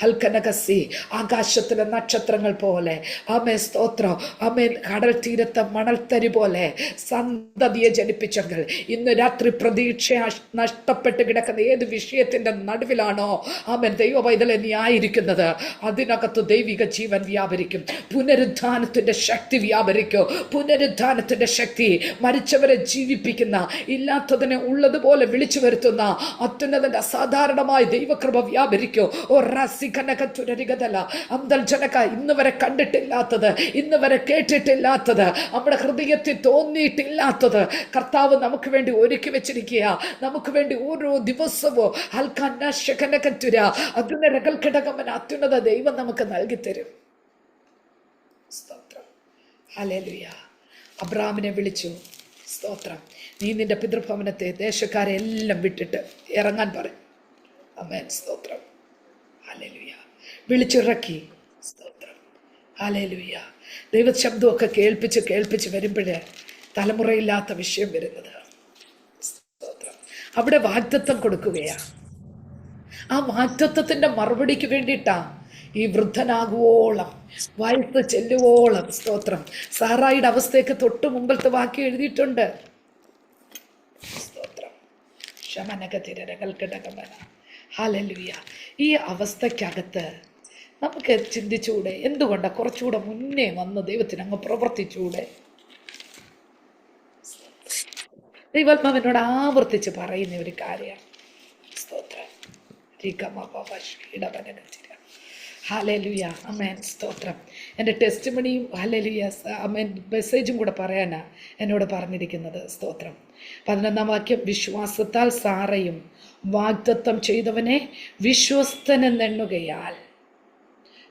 ഹൽക്കനകസി ആകാശത്തിലെ നക്ഷത്രങ്ങൾ പോലെ ആമേ സ്തോത്രം ആമേൻ കടൽ തീരത്തെ മണൽത്തരി പോലെ സന്തതിയെ ജനിപ്പിച്ചെങ്കിൽ ഇന്ന് രാത്രി പ്രതീക്ഷ നഷ്ടപ്പെട്ട് കിടക്കുന്ന ഏത് വിഷയത്തിൻ്റെ നടുവിലാണോ ആമേൻ ദൈവവൈതലേ നീ ആയിരിക്കുന്നത്, അതിനകത്ത് ദൈവിക ജീവൻ വ്യാപരിക്കും. പുനരുദ്ധാനത്തിന്റെ ശക്തി വ്യാപരിക്കും. പുനരുദ്ധാനത്തിന്റെ ശക്തി മരിച്ചവരെ ജീവിപ്പിക്കുന്ന, ഇല്ലാത്തതിനെ ഉള്ളതുപോലെ വിളിച്ചു വരുത്തുന്ന അത്യുന്നതന്റെ അസാധാരണമായ ദൈവകൃപ വ്യാപരിക്കും. ഓ റസികനകത്തുരരികതല അന്തൽ ജനക ഇന്ന് വരെ കണ്ടിട്ടില്ലാത്തത്, ഇന്ന് വരെ കേട്ടിട്ടില്ലാത്തത്, നമ്മുടെ ഹൃദയത്തിൽ തോന്നിയിട്ടില്ലാത്തത് കർത്താവ് നമുക്ക് വേണ്ടി ഒരുക്കി വെച്ചിരിക്കുക. നമുക്ക് വേണ്ടി ഓരോ ദിവസവും ഹൽക്കനകത്തുര അതിനരകൽ ഘടകമന അത്യുന്നത ദൈവം നമുക്ക് നൽകി തരും. സ്തോത്രം. ഹല്ലേലൂയ. അബ്രാമിനെ വിളിച്ചു. സ്തോത്രം. നീ നിന്റെ പിതൃഭവനത്തെ ദേശക്കാരെ എല്ലാം വിട്ടിട്ട് ഇറങ്ങാൻ പറയും. ആമേൻ. സ്തോത്രം. ഹല്ലേലൂയ. വിളിച്ചിറക്കി. സ്തോത്രം. ഹല്ലേലൂയ. ദൈവശബ്ദമൊക്കെ കേൾപ്പിച്ച് വരുമ്പോഴേ തലമുറയില്ലാത്ത വിഷയം വരുന്നത്. സ്തോത്രം. അവിടെ വാഗ്ദത്തം കൊടുക്കുകയാ. ആ വാഗ്ദത്തത്തിന്റെ മറുപടിക്ക് വേണ്ടിയിട്ടാ ഈ വൃദ്ധനാകുവോളം, വയസ്സ് ചെല്ലുവോളം. സ്തോത്രം. സാറായിയുടെ അവസ്ഥയ്ക്ക് തൊട്ട് മുമ്പത്തെ വാക്യം എഴുതിയിട്ടുണ്ട്. സ്തോത്രം. ശമനകതിരകൽക്കടകമന. ഹല്ലേലൂയ. ഈ അവസ്ഥയ്ക്കകത്ത് നമുക്ക് ചിന്തിച്ചുകൂടെ? എന്തുകൊണ്ടാ കുറച്ചുകൂടെ മുന്നേ വന്ന് ദൈവത്തിന് അങ്ങ് പ്രവർത്തിച്ചുകൂടെ? ദൈവാത്മാവിനോട് ആവർത്തിച്ച് പറയുന്ന ഒരു കാര്യമാണ്. സ്തോത്രം. ഹല്ലേലൂയ. ആമേൻ. സ്തോത്രം. എൻ്റെ ടെസ്റ്റ് മണിയും ഹല്ലേലൂയ ആമേൻ മെസ്സേജും കൂടെ പറയാനാ എന്നോട് പറഞ്ഞിരിക്കുന്നത്. സ്തോത്രം. 11-ാം വാക്യം. വിശ്വാസത്താൽ സാറയും വാഗ്ദത്തം ചെയ്തവനെ വിശ്വസ്തനെന്നെണ്ണുകയാൽ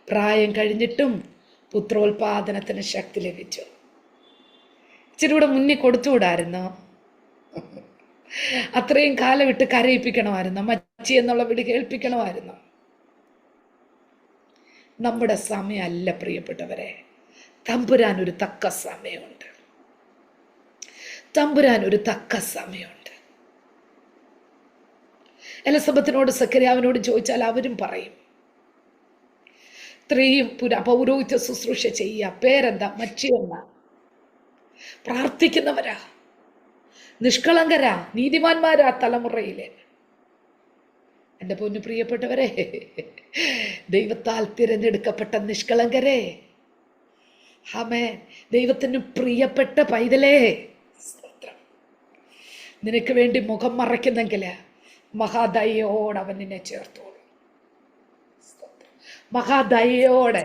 പ്രായം കഴിഞ്ഞിട്ടും പുത്രോൽപാദനത്തിന് ശക്തി ലഭിച്ചു. ഇച്ചിരി കൂടെ മുന്നിൽ കൊടുത്തുകൂടായിരുന്നോ? അത്രയും കാലം ഇട്ട് കരയിപ്പിക്കണമായിരുന്നു. മച്ചി എന്നുള്ള വിളി കേൾപ്പിക്കണമായിരുന്നു. നമ്മുടെ സമയമല്ല പ്രിയപ്പെട്ടവരെ. തമ്പുരാൻ ഒരു തക്ക സമയമുണ്ട്. തമ്പുരാൻ ഒരു തക്ക സമയമുണ്ട്. എലിസബത്തിനോട് സക്കറിയാവിനോട് ചോദിച്ചാൽ അവരും പറയും. സ്ത്രീയും പൗരോഹിത്യ ശുശ്രൂഷ ചെയ്യുക. പേരെന്താ? മച്ചിയെന്ന. പ്രാർത്ഥിക്കുന്നവരാ, നിഷ്കളങ്കരാ, നീതിമാന്മാരാ തലമുറയിലെ. എൻ്റെ പൊന്നു പ്രിയപ്പെട്ടവരെ, ദൈവത്താൽ തിരഞ്ഞെടുക്കപ്പെട്ട നിഷ്കളങ്കരെ, ആമേൻ, ദൈവത്തിന് പ്രിയപ്പെട്ട പൈതലേ, സ്തോത്രം. നിനക്ക് വേണ്ടി മുഖം മറയ്ക്കുന്നെങ്കിൽ മഹാദയോടെ അവൻ നിന്നെ ചേർത്തോളൂ. മഹാദയോടെ.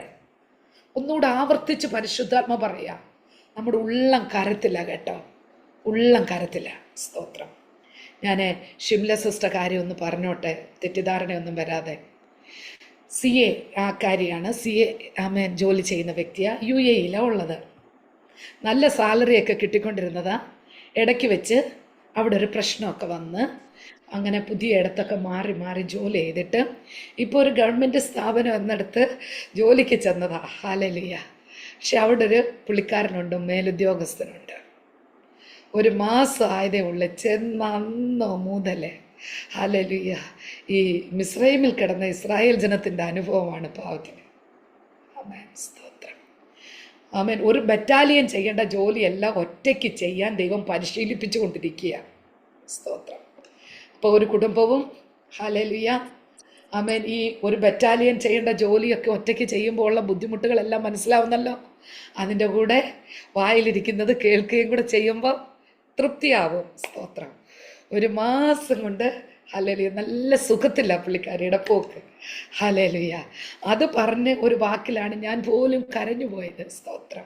ഒന്നുകൂടെ ആവർത്തിച്ച് പരിശുദ്ധാത്മ പറയാ, നമ്മുടെ ഉള്ളം കരത്തില്ല കേട്ടോ, ഉള്ളം കരത്തില്ല. സ്തോത്രം. ഞാൻ ഷിംല സിസ്റ്റർ കാര്യം ഒന്ന് പറഞ്ഞോട്ടെ, തെറ്റിദ്ധാരണയൊന്നും വരാതെ. CA കാര്യമാണ്. CA ആമേൻ ജോലി ചെയ്യുന്ന വ്യക്തിയാണ്. UAE ഉള്ളത്. നല്ല സാലറിയൊക്കെ കിട്ടിക്കൊണ്ടിരുന്നതാ. ഇടയ്ക്ക് വെച്ച് അവിടെ ഒരു പ്രശ്നമൊക്കെ വന്ന് അങ്ങനെ പുതിയ ഇടത്തൊക്കെ മാറി മാറി ജോലി ചെയ്തിട്ട് ഇപ്പോൾ ഒരു ഗവൺമെൻറ് സ്ഥാപനം എന്നിടത്ത് ജോലിക്ക് ചെന്നതാ. ഹല്ലേലൂയ. പക്ഷെ അവിടെ ഒരു പുള്ളിക്കാരനുണ്ട്, മേലുദ്യോഗസ്ഥനുണ്ട്. ഒരു മാസം ആയതേ ഉള്ളു. ചെന്നന്ന് മുതലേ ഹല്ലേലൂയ ഈ മിസ്രൈമിൽ കിടന്ന ഇസ്രായേൽ ജനത്തിൻ്റെ അനുഭവമാണ് പാവത്തിന്. ആമേൻ. സ്തോത്രം. ആമേൻ. ഒരു ബറ്റാലിയൻ ചെയ്യേണ്ട ജോലിയെല്ലാം ഒറ്റയ്ക്ക് ചെയ്യാൻ ദൈവം പരിശീലിപ്പിച്ചു കൊണ്ടിരിക്കുക. സ്തോത്രം. അപ്പോൾ ഒരു കുടുംബവും ഹല്ലേലൂയ ആമേൻ ഈ ഒരു ബറ്റാലിയൻ ചെയ്യേണ്ട ജോലിയൊക്കെ ഒറ്റയ്ക്ക് ചെയ്യുമ്പോൾ ഉള്ള ബുദ്ധിമുട്ടുകളെല്ലാം മനസ്സിലാവുന്നല്ലോ. അതിൻ്റെ കൂടെ വായിലിരിക്കുന്നത് കേൾക്കുകയും കൂടെ ചെയ്യുമ്പോൾ തൃപ്തിയാവും. സ്തോത്രം. ഒരു മാസം കൊണ്ട് ഹല്ലേലൂയ നല്ല സുഖത്തില്ല പുള്ളിക്കാരിയുടെ പോക്ക്. ഹല്ലേലൂയ. അത് പറഞ്ഞ് ഒരു വാക്കിലാണ് ഞാൻ പോലും കരഞ്ഞു പോയത്. സ്തോത്രം.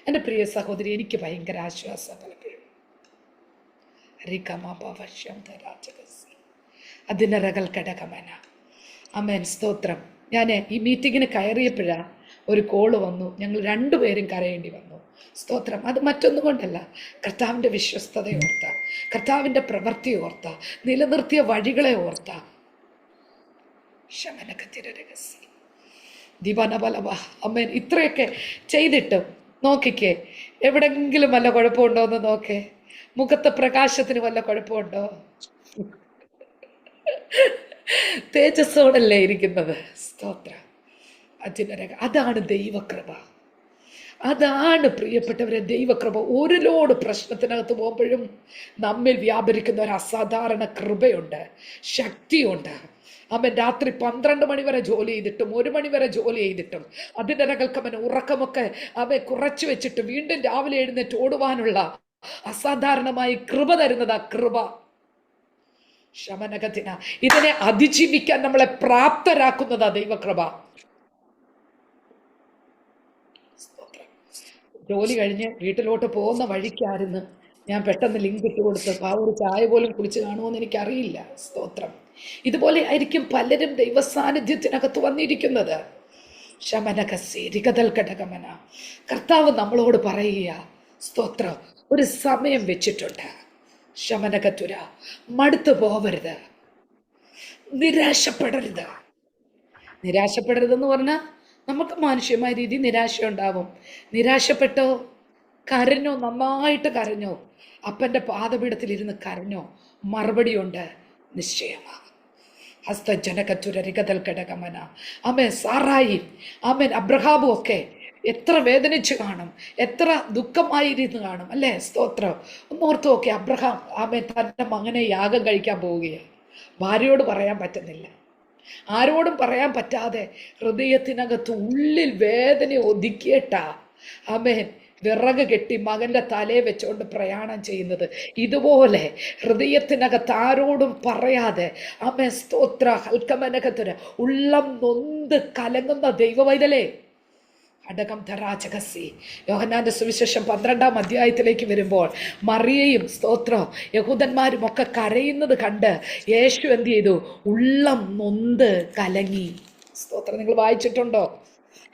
എൻ്റെ പ്രിയ സഹോദരി, എനിക്ക് ഭയങ്കര ആശ്വാസം പലപ്പോഴും. അതിനറകൾ കടകമന. അമേൻ. സ്തോത്രം. ഞാൻ ഈ മീറ്റിങ്ങിന് കയറിയപ്പോഴാണ് ഒരു കോള് വന്നു. ഞങ്ങൾ രണ്ടുപേരും കരയേണ്ടി വന്നു. സ്തോത്രം. അത് മറ്റൊന്നും കൊണ്ടല്ല, കർത്താവിൻ്റെ വിശ്വസ്തത ഓർത്ത, കർത്താവിൻ്റെ പ്രവൃത്തി ഓർത്ത, നിലനിർത്തിയ വഴികളെ ഓർത്ത. ദീപാനബലവ. അമ്മേൻ. ഇത്രയൊക്കെ ചെയ്തിട്ടും നോക്കിക്കേ, എവിടെങ്കിലും വല്ല കുഴപ്പമുണ്ടോ എന്ന് നോക്കേ. മുഖത്തെ പ്രകാശത്തിന് വല്ല കുഴപ്പമുണ്ടോ? തേജസ്സോടല്ലേ ഇരിക്കുന്നത്. സ്തോത്രം. അതാണ് ദൈവകൃപ. അതാണ് പ്രിയപ്പെട്ടവരെ ദൈവകൃപ. ഒരു ലോഡ് പ്രശ്നത്തിനകത്ത് പോകുമ്പോഴും നമ്മിൽ വ്യാപരിക്കുന്ന ഒരു അസാധാരണ കൃപയുണ്ട്, ശക്തിയുണ്ട്. അവൻ രാത്രി 12 മണി വരെ ജോലി ചെയ്തിട്ടും 1 മണി വരെ ജോലി ചെയ്തിട്ടും അതിൻ്റെ ഇടകൾക്ക് അവൻ ഉറക്കമൊക്കെ അവൻ കുറച്ചു വെച്ചിട്ട് വീണ്ടും രാവിലെ എഴുന്നേറ്റ് ഓടുവാനുള്ള അസാധാരണമായി കൃപ തരുന്നത് ആ കൃപ. ശമനകത്തിന. ഇതിനെ അതിജീവിക്കാൻ നമ്മളെ പ്രാപ്തരാക്കുന്നതാ ദൈവകൃപ. ജോലി കഴിഞ്ഞ് വീട്ടിലോട്ട് പോകുന്ന വഴിക്കായിരുന്നു ഞാൻ പെട്ടെന്ന് ലിങ്ക് ഇട്ട് കൊടുത്ത് ഒരു ചായ പോലും കുടിച്ച് കാണുമെന്ന് എനിക്കറിയില്ല. സ്തോത്രം. ഇതുപോലെ ആയിരിക്കും പലരും ദൈവസാന്നിധ്യത്തിനകത്ത് വന്നിരിക്കുന്നത്. ശമനകസേരികതൽ ഘടകമന. കർത്താവ് നമ്മളോട് പറയുക, സ്തോത്രം, ഒരു സമയം വെച്ചിട്ടുണ്ട്. ശമനകത്തുര, മടുത്തു പോവരുത്, നിരാശപ്പെടരുത്. നിരാശപ്പെടരുതെന്ന് പറഞ്ഞാൽ നമുക്ക് മാനുഷ്യമായ രീതി നിരാശ ഉണ്ടാവും. നിരാശപ്പെട്ടോ, കരഞ്ഞോ, നന്നായിട്ട് കരഞ്ഞോ, അപ്പൻ്റെ പാദപീഠത്തിലിരുന്ന് കരഞ്ഞോ, മറുപടിയുണ്ട് നിശ്ചയമാണ്. ഹസ്തജനകത്തുരരികതൽ ഘടകമന. ആമേൻ. സാറായി, ആമേൻ, അബ്രഹാമും ഒക്കെ എത്ര വേദനിച്ച് കാണും, എത്ര ദുഃഖമായിരുന്നു കാണും, അല്ലേ? സ്തോത്രം. ഒന്നോർത്ത് നോക്കി, അബ്രഹാം, ആമേൻ, തൻ്റെ മകനെ യാഗം കഴിക്കാൻ പോവുകയാണ്. ഭാര്യയോട് പറയാൻ പറ്റുന്നില്ല, ആരോടും പറയാൻ പറ്റാതെ ഹൃദയത്തിനകത്ത് ഉള്ളിൽ വേദന ഒതുക്കിയിട്ടാ ആമേൻ വിറക് കെട്ടി മകൻ്റെ തലയെ വെച്ചുകൊണ്ട് പ്രയാണം ചെയ്യുന്നത്. ഇതുപോലെ ഹൃദയത്തിനകത്ത് ആരോടും പറയാതെ ആമേൻ, സ്തോത്ര, ഹൽക്കമനകത്തിന് ഉള്ളം നൊന്ത് കലങ്ങുന്ന ദൈവവൈതലേ, അടകം ധരാജകസി. യോഹന്നാന്റെ സുവിശേഷം 12-ാം അധ്യായത്തിലേക്ക് വരുമ്പോൾ മറിയയും സ്തോത്രം യഹൂദന്മാരും ഒക്കെ കരയുന്നത് കണ്ട് യേശു എന്ത് ചെയ്തു? ഉള്ളം നൊന്ത് കലങ്ങി. സ്തോത്രം. നിങ്ങൾ വായിച്ചിട്ടുണ്ടോ?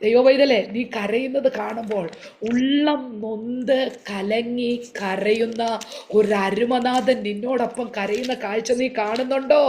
ദൈവവൈതലേ, നീ കരയുന്നത് കാണുമ്പോൾ ഉള്ളം നൊന്ത് കലങ്ങി കരയുന്ന ഒരു അരുമനാഥൻ നിന്നോടൊപ്പം കരയുന്ന കാഴ്ച നീ കാണുന്നുണ്ടോ?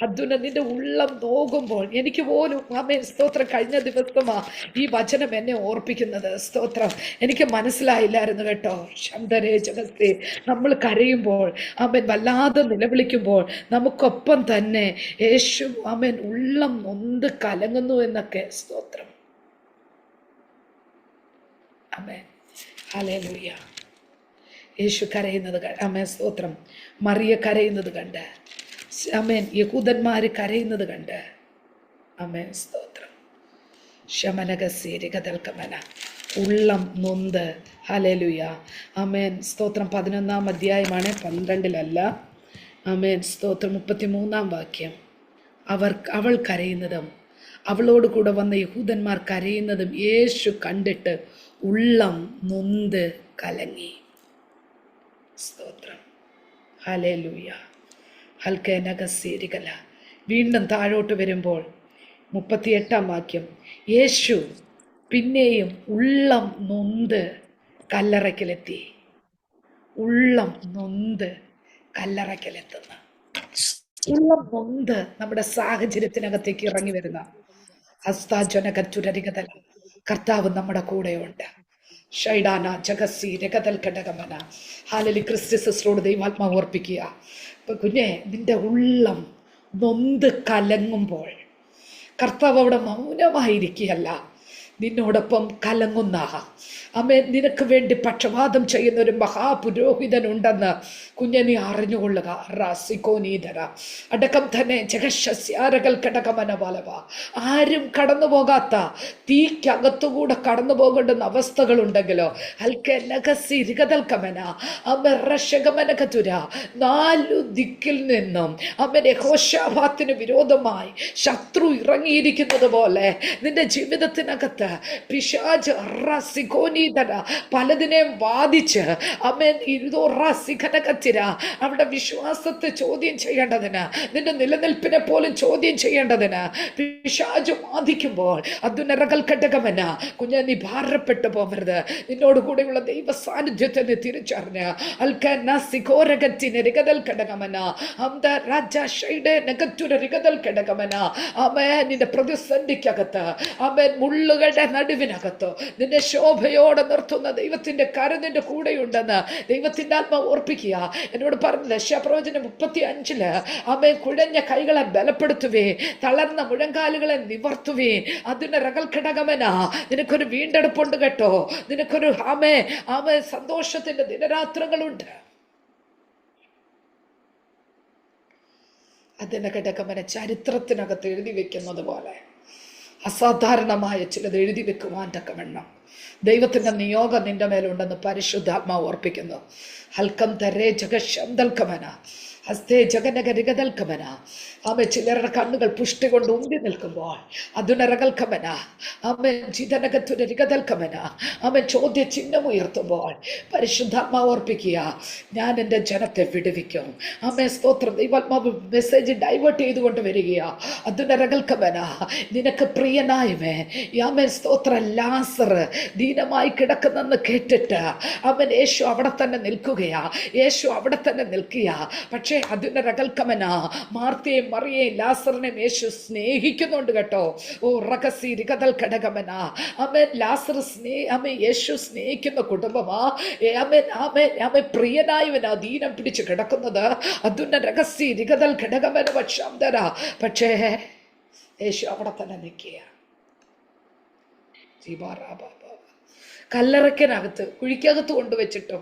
അദ്ദുന, നിന്റെ ഉള്ളം നോകുമ്പോൾ എനിക്ക് പോലും ആമേൻ, സ്തോത്രം, കഴിഞ്ഞ ദിവസമാ ഈ വചനം എന്നെ ഓർപ്പിക്കുന്നത്. സ്തോത്രം, എനിക്ക് മനസ്സിലായില്ലായിരുന്നു കേട്ടോ. ശന്തരേ ജഗസ്തേ, നമ്മൾ കരയുമ്പോൾ ആമേൻ, വല്ലാതെ നിലവിളിക്കുമ്പോൾ നമുക്കൊപ്പം തന്നെ യേശു ആമേൻ ഉള്ളം നൊന്ത് കലങ്ങുന്നു എന്നൊക്കെ. സ്തോത്രം. ആമേൻ. ഹല്ലേലൂയ. യേശു കരയുന്നത് ആമേൻ, സ്തോത്രം, മറിയ കരയുന്നത് കണ്ട്, ആമേൻ, യഹൂദന്മാർ കരയുന്നത് കണ്ട്, ആമേൻ, സ്തോത്രം, ശമനകസേരികതൽക്കമന, ഉള്ളം നൊന്ത്. ഹല്ലേലൂയ. ആമേൻ, സ്തോത്രം. 11-ാം അധ്യായമാണ്, 12-ലല്ല. ആമേൻ, സ്തോത്രം. 33-ാം വാക്യം. അവൾ കരയുന്നതും അവളോട് കൂടെ വന്ന യഹൂദന്മാർ കരയുന്നതും യേശു കണ്ടിട്ട് ഉള്ളം നൊന്ത് കലങ്ങി. സ്തോത്രം. ഹല്ലേലൂയ. ഹൽക്കനകസേരികല. വീണ്ടും താഴോട്ട് വരുമ്പോൾ 38-ാം വാക്യം. യേശു പിന്നെയും ഉള്ളം നൊന്ത് കല്ലറയ്ക്കലെത്തി. ഉള്ളം നൊന്ത് കല്ലറയ്ക്കലെത്തുന്ന, ഉള്ളം നൊന്ത് നമ്മുടെ സാഹചര്യത്തിനകത്തേക്ക് ഇറങ്ങി വരുന്ന ഹസ്താജനകറ്റുരരികതല. കർത്താവ് നമ്മുടെ കൂടെയുണ്ട്. ഷൈഡാന ജഗസി രഗതൽ ഘടകമന. ഹാലലി. ക്രിസ്ത്യസിനോട് ദൈവാത്മാവ് ഓർപ്പിക്കുക. ഇപ്പൊ കുഞ്ഞെ, നിന്റെ ഉള്ളം നൊന്ത് കലങ്ങുമ്പോൾ കർത്താവ് അവിടെ മൗനമായിരിക്കുകയല്ല, നിന്നോടൊപ്പം കലങ്ങുന്ന ആമേൻ, നിനക്ക് വേണ്ടി പക്ഷപാതം ചെയ്യുന്ന ഒരു മഹാപുരോഹിതനുണ്ടെന്ന് കുഞ്ഞെ നീ അറിഞ്ഞുകൊള്ളുക. റാസിക്കോനീധര അടക്കം തന്നെ ജഗശസ്യാരകൽ ഘടകമനബലവ. ആരും കടന്നു പോകാത്ത തീക്കകത്തുകൂടെ കടന്നു പോകേണ്ടുന്ന അവസ്ഥകളുണ്ടെങ്കിലോ അൽക്കനകസിരികതൽക്കമന അമരശകമനകതുര, 4 ദിക്കിൽ നിന്നും അവൻ യഹോശാഫാത്തിന് വിരോധമായി ശത്രു ഇറങ്ങിയിരിക്കുന്നത് പോലെ നിന്റെ ജീവിതത്തിനകത്ത് പിശാച് പലതിനെയും വാദിച്ച് അവൻ അവിടെ വിശ്വാസത്തെ ചോദ്യം ചെയ്യേണ്ടതിന്, നിന്റെ നിലനിൽപ്പിനെ പോലും ചോദ്യം ചെയ്യേണ്ടതിന് പിശാച് വാദിക്കുമ്പോൾ അതുനരകൽ ഘടകമന. കുഞ്ഞെ, നീ ഭാരപ്പെട്ടു പോകരുത്. നിന്നോട് കൂടെയുള്ള ദൈവ സാന്നിധ്യത്തെ നീ തിരിച്ചറിഞ്ഞ് നിന്റെ പ്രതിസന്ധിക്കകത്ത് അവൻ മുള്ളുകളുടെ നടുവിനകത്ത് നിന്റെ ശോഭയോടെ നിർത്തുന്ന ദൈവത്തിന്റെ കരം നിന്റെ കൂടെയുണ്ടെന്ന് ദൈവത്തിന്റെ ആത്മാവ് ഓർപ്പിക്കുക. എന്നോട് പറഞ്ഞത് യശയ്യാപ്രവചനം 35-ല് ആമേൻ, കുഴഞ്ഞ കൈകളെ ബലപ്പെടുത്തുവേ, തളർന്ന മുഴങ്കാലുകളെ നിവർത്തുവേ. അതിന്റെ റകൽ ഘടകമന. നിനക്കൊരു വീണ്ടെടുപ്പുണ്ട് കേട്ടോ. നിനക്കൊരു ആമേ ആമേ സന്തോഷത്തിന്റെ ദിനരാത്രങ്ങളുണ്ട്. അതിന്റെ ഘടകമന ചരിത്രത്തിനകത്ത് എഴുതി വെക്കുന്നത് പോലെ അസാധാരണമായ ചിലത് എഴുതി വെക്കുവാൻ തക്കവണ്ണം ദൈവത്തിന്റെ നിയോഗം നിന്റെ മേലുണ്ടെന്ന് പരിശുദ്ധാത്മാവ് ഓർപ്പിക്കുന്നു. ഹൽക്കം തരേ ജഗശന്തൽക്കമന. ഹസ്തേ ജഗനഗരികതൽക്കമന. ആമേ ചിലരുടെ കണ്ണുകൾ പുഷ്ടി കൊണ്ട് ഉന്തി നിൽക്കുമ്പോൾ അതുനരകൽക്കമന. ആമേ ജിതനകത്തുരകതൽക്കമന. ആമേ ചോദ്യ ചിഹ്നം ഉയർത്തുമ്പോൾ പരിശുദ്ധാത്മാവ് ഓർപ്പിക്കുക, ഞാൻ എൻ്റെ ജനത്തെ വിടുവിക്കും. ആമേ സ്തോത്രം. ദൈവാത്മാവ് മെസ്സേജ് ഡൈവേർട്ട് ചെയ്തുകൊണ്ട് വരികയാ. അതുനരകൽക്കമന. നിനക്ക് പ്രിയനായവേ ആമേ സ്തോത്ര ലാസർ ദീനമായി കിടക്കുന്നെന്ന് കേട്ടിട്ട് അവൻ യേശു അവിടെ തന്നെ നിൽക്കുകയാ. യേശു അവിടെ തന്നെ നിൽക്കുക. പക്ഷേ അതിനരകൽക്കമന. മാർത്തയും മറിയേയും ലാസറിനെയും യേശു സ്നേഹിക്കുന്നുണ്ട് കേട്ടോ. ഓ റകസി രികതൽ ഘടകമന. ആമേൻ. ലാസർ യേശു സ്നേഹിക്കുന്ന കുടുംബമാ. ആമേൻ ആമേൻ ആമേൻ. പ്രിയനായവനാ ദീനം പിടിച്ച് കിടക്കുന്നത്. അതുന്ന രഹസ്യ രികതൽ ഘടകമന പക്ഷാന്തര. പക്ഷേ യേശു അവിടെ തന്നെ നിൽക്കുക. കല്ലറയ്ക്കനകത്ത് കുഴിക്കകത്ത് കൊണ്ടുവച്ചിട്ടും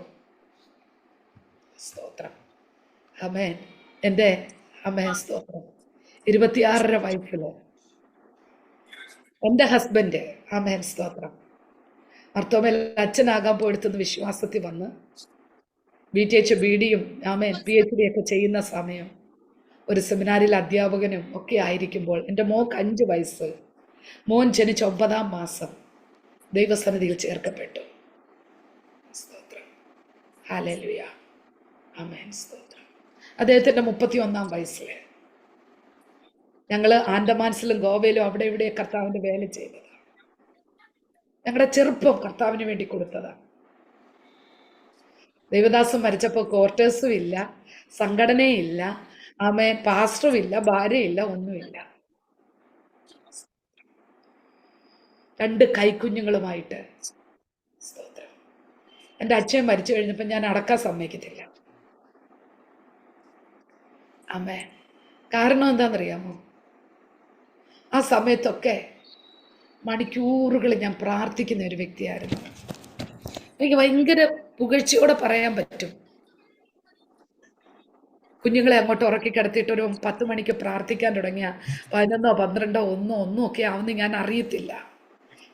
സ്തോത്രം. അമേൻ. എൻ്റെ അമേൻ സ്തോത്രം. 26 വയസ്സില് എൻ്റെ ഹസ്ബൻഡ് അമേൻ സ്തോത്രം മർത്തോമേൽ അച്ഛനാകാൻ പോയെടുത്തുന്ന വിശ്വാസത്തിൽ വന്ന് BTH BDയും ആമേൻ PhD ഒക്കെ ചെയ്യുന്ന സമയം ഒരു സെമിനാരിൽ അധ്യാപകനും ഒക്കെ ആയിരിക്കുമ്പോൾ എൻ്റെ മോക്ക് 5 വയസ്സ്. മോൻ ജനിച്ച 9-ാം മാസം ദൈവസന്നിധിയിൽ ചേർക്കപ്പെട്ടു. സ്തോത്രം. ഹല്ലേലൂയ. ആമേൻ സ്തോത്രം. അദ്ദേഹത്തിൻ്റെ 31-ാം വയസ്സില് ഞങ്ങൾ ആൻഡമാൻസിലും ഗോവയിലും അവിടെ ഇവിടെ കർത്താവിൻ്റെ വേല ചെയ്തതാണ്. ഞങ്ങളുടെ ചെറുപ്പം കർത്താവിന് വേണ്ടി കൊടുത്തതാണ്. ദൈവദാസം മരിച്ചപ്പോൾ ക്വാർട്ടേഴ്സും ഇല്ല, സംഘടനയില്ല, ആമേൻ പാസ്റ്ററും ഇല്ല, ഭാര്യയില്ല, ഒന്നുമില്ല. 2 കൈക്കുഞ്ഞുങ്ങളുമായിട്ട്. സ്തോത്രം. എൻ്റെ അച്ഛൻ മരിച്ചു കഴിഞ്ഞപ്പോൾ ഞാൻ അടക്കാൻ സമ്മതിക്കത്തില്ല. അമ്മേ. കാരണം എന്താണെന്നറിയാമോ? ആ സമയത്തൊക്കെ മണിക്കൂറുകൾ ഞാൻ പ്രാർത്ഥിക്കുന്ന ഒരു വ്യക്തിയായിരുന്നു. എനിക്ക് ഭയങ്കര പുകഴ്ചയോടെ പറയാൻ പറ്റും. കുഞ്ഞുങ്ങളെ അങ്ങോട്ട് ഉറക്കി കിടത്തിയിട്ട് ഒരു 10 മണിക്ക് പ്രാർത്ഥിക്കാൻ തുടങ്ങിയ 11, 12, 1 ഒക്കെ ആവുന്ന ഞാൻ അറിയത്തില്ല.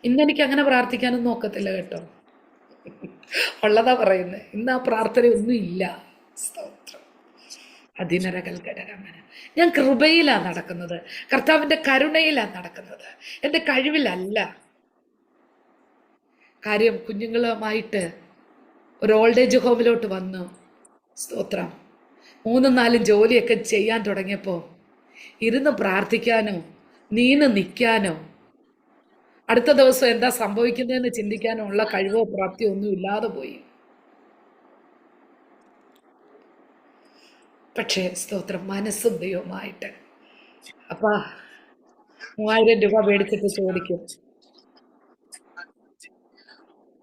ഇന്നെനിക്ക് അങ്ങനെ പ്രാർത്ഥിക്കാനൊന്നും നോക്കത്തില്ല കേട്ടോ. ഉള്ളതാ പറയുന്നത്. ഇന്ന് ആ പ്രാർത്ഥനയൊന്നും ഇല്ല. സ്തോത്രം. അതിനരകൽഘടകമന. ഞാൻ കൃപയിലാണ് നടക്കുന്നത്, കർത്താവിൻ്റെ കരുണയിലാണ് നടക്കുന്നത്, എൻ്റെ കഴിവിലല്ല. കാര്യം കുഞ്ഞുങ്ങളുമായിട്ട് ഒരു ഓൾഡ് ഏജ് ഹോമിലോട്ട് വന്നു. സ്തോത്രം. 3-4 ജോലിയൊക്കെ ചെയ്യാൻ തുടങ്ങിയപ്പോൾ ഇരുന്ന് പ്രാർത്ഥിക്കാനോ നീന്ന് നിൽക്കാനോ അടുത്ത ദിവസം എന്താ സംഭവിക്കുന്നതെന്ന് ചിന്തിക്കാനോ ഉള്ള കഴിവോ പ്രാപ്തിയോ ഒന്നും ഇല്ലാതെ പോയി. പക്ഷേ സ്തോത്രം മനസ്സും ദൈവമായിട്ട്. അപ്പാ 3000 രൂപ മേടിച്ചിട്ട് ചോദിക്കും.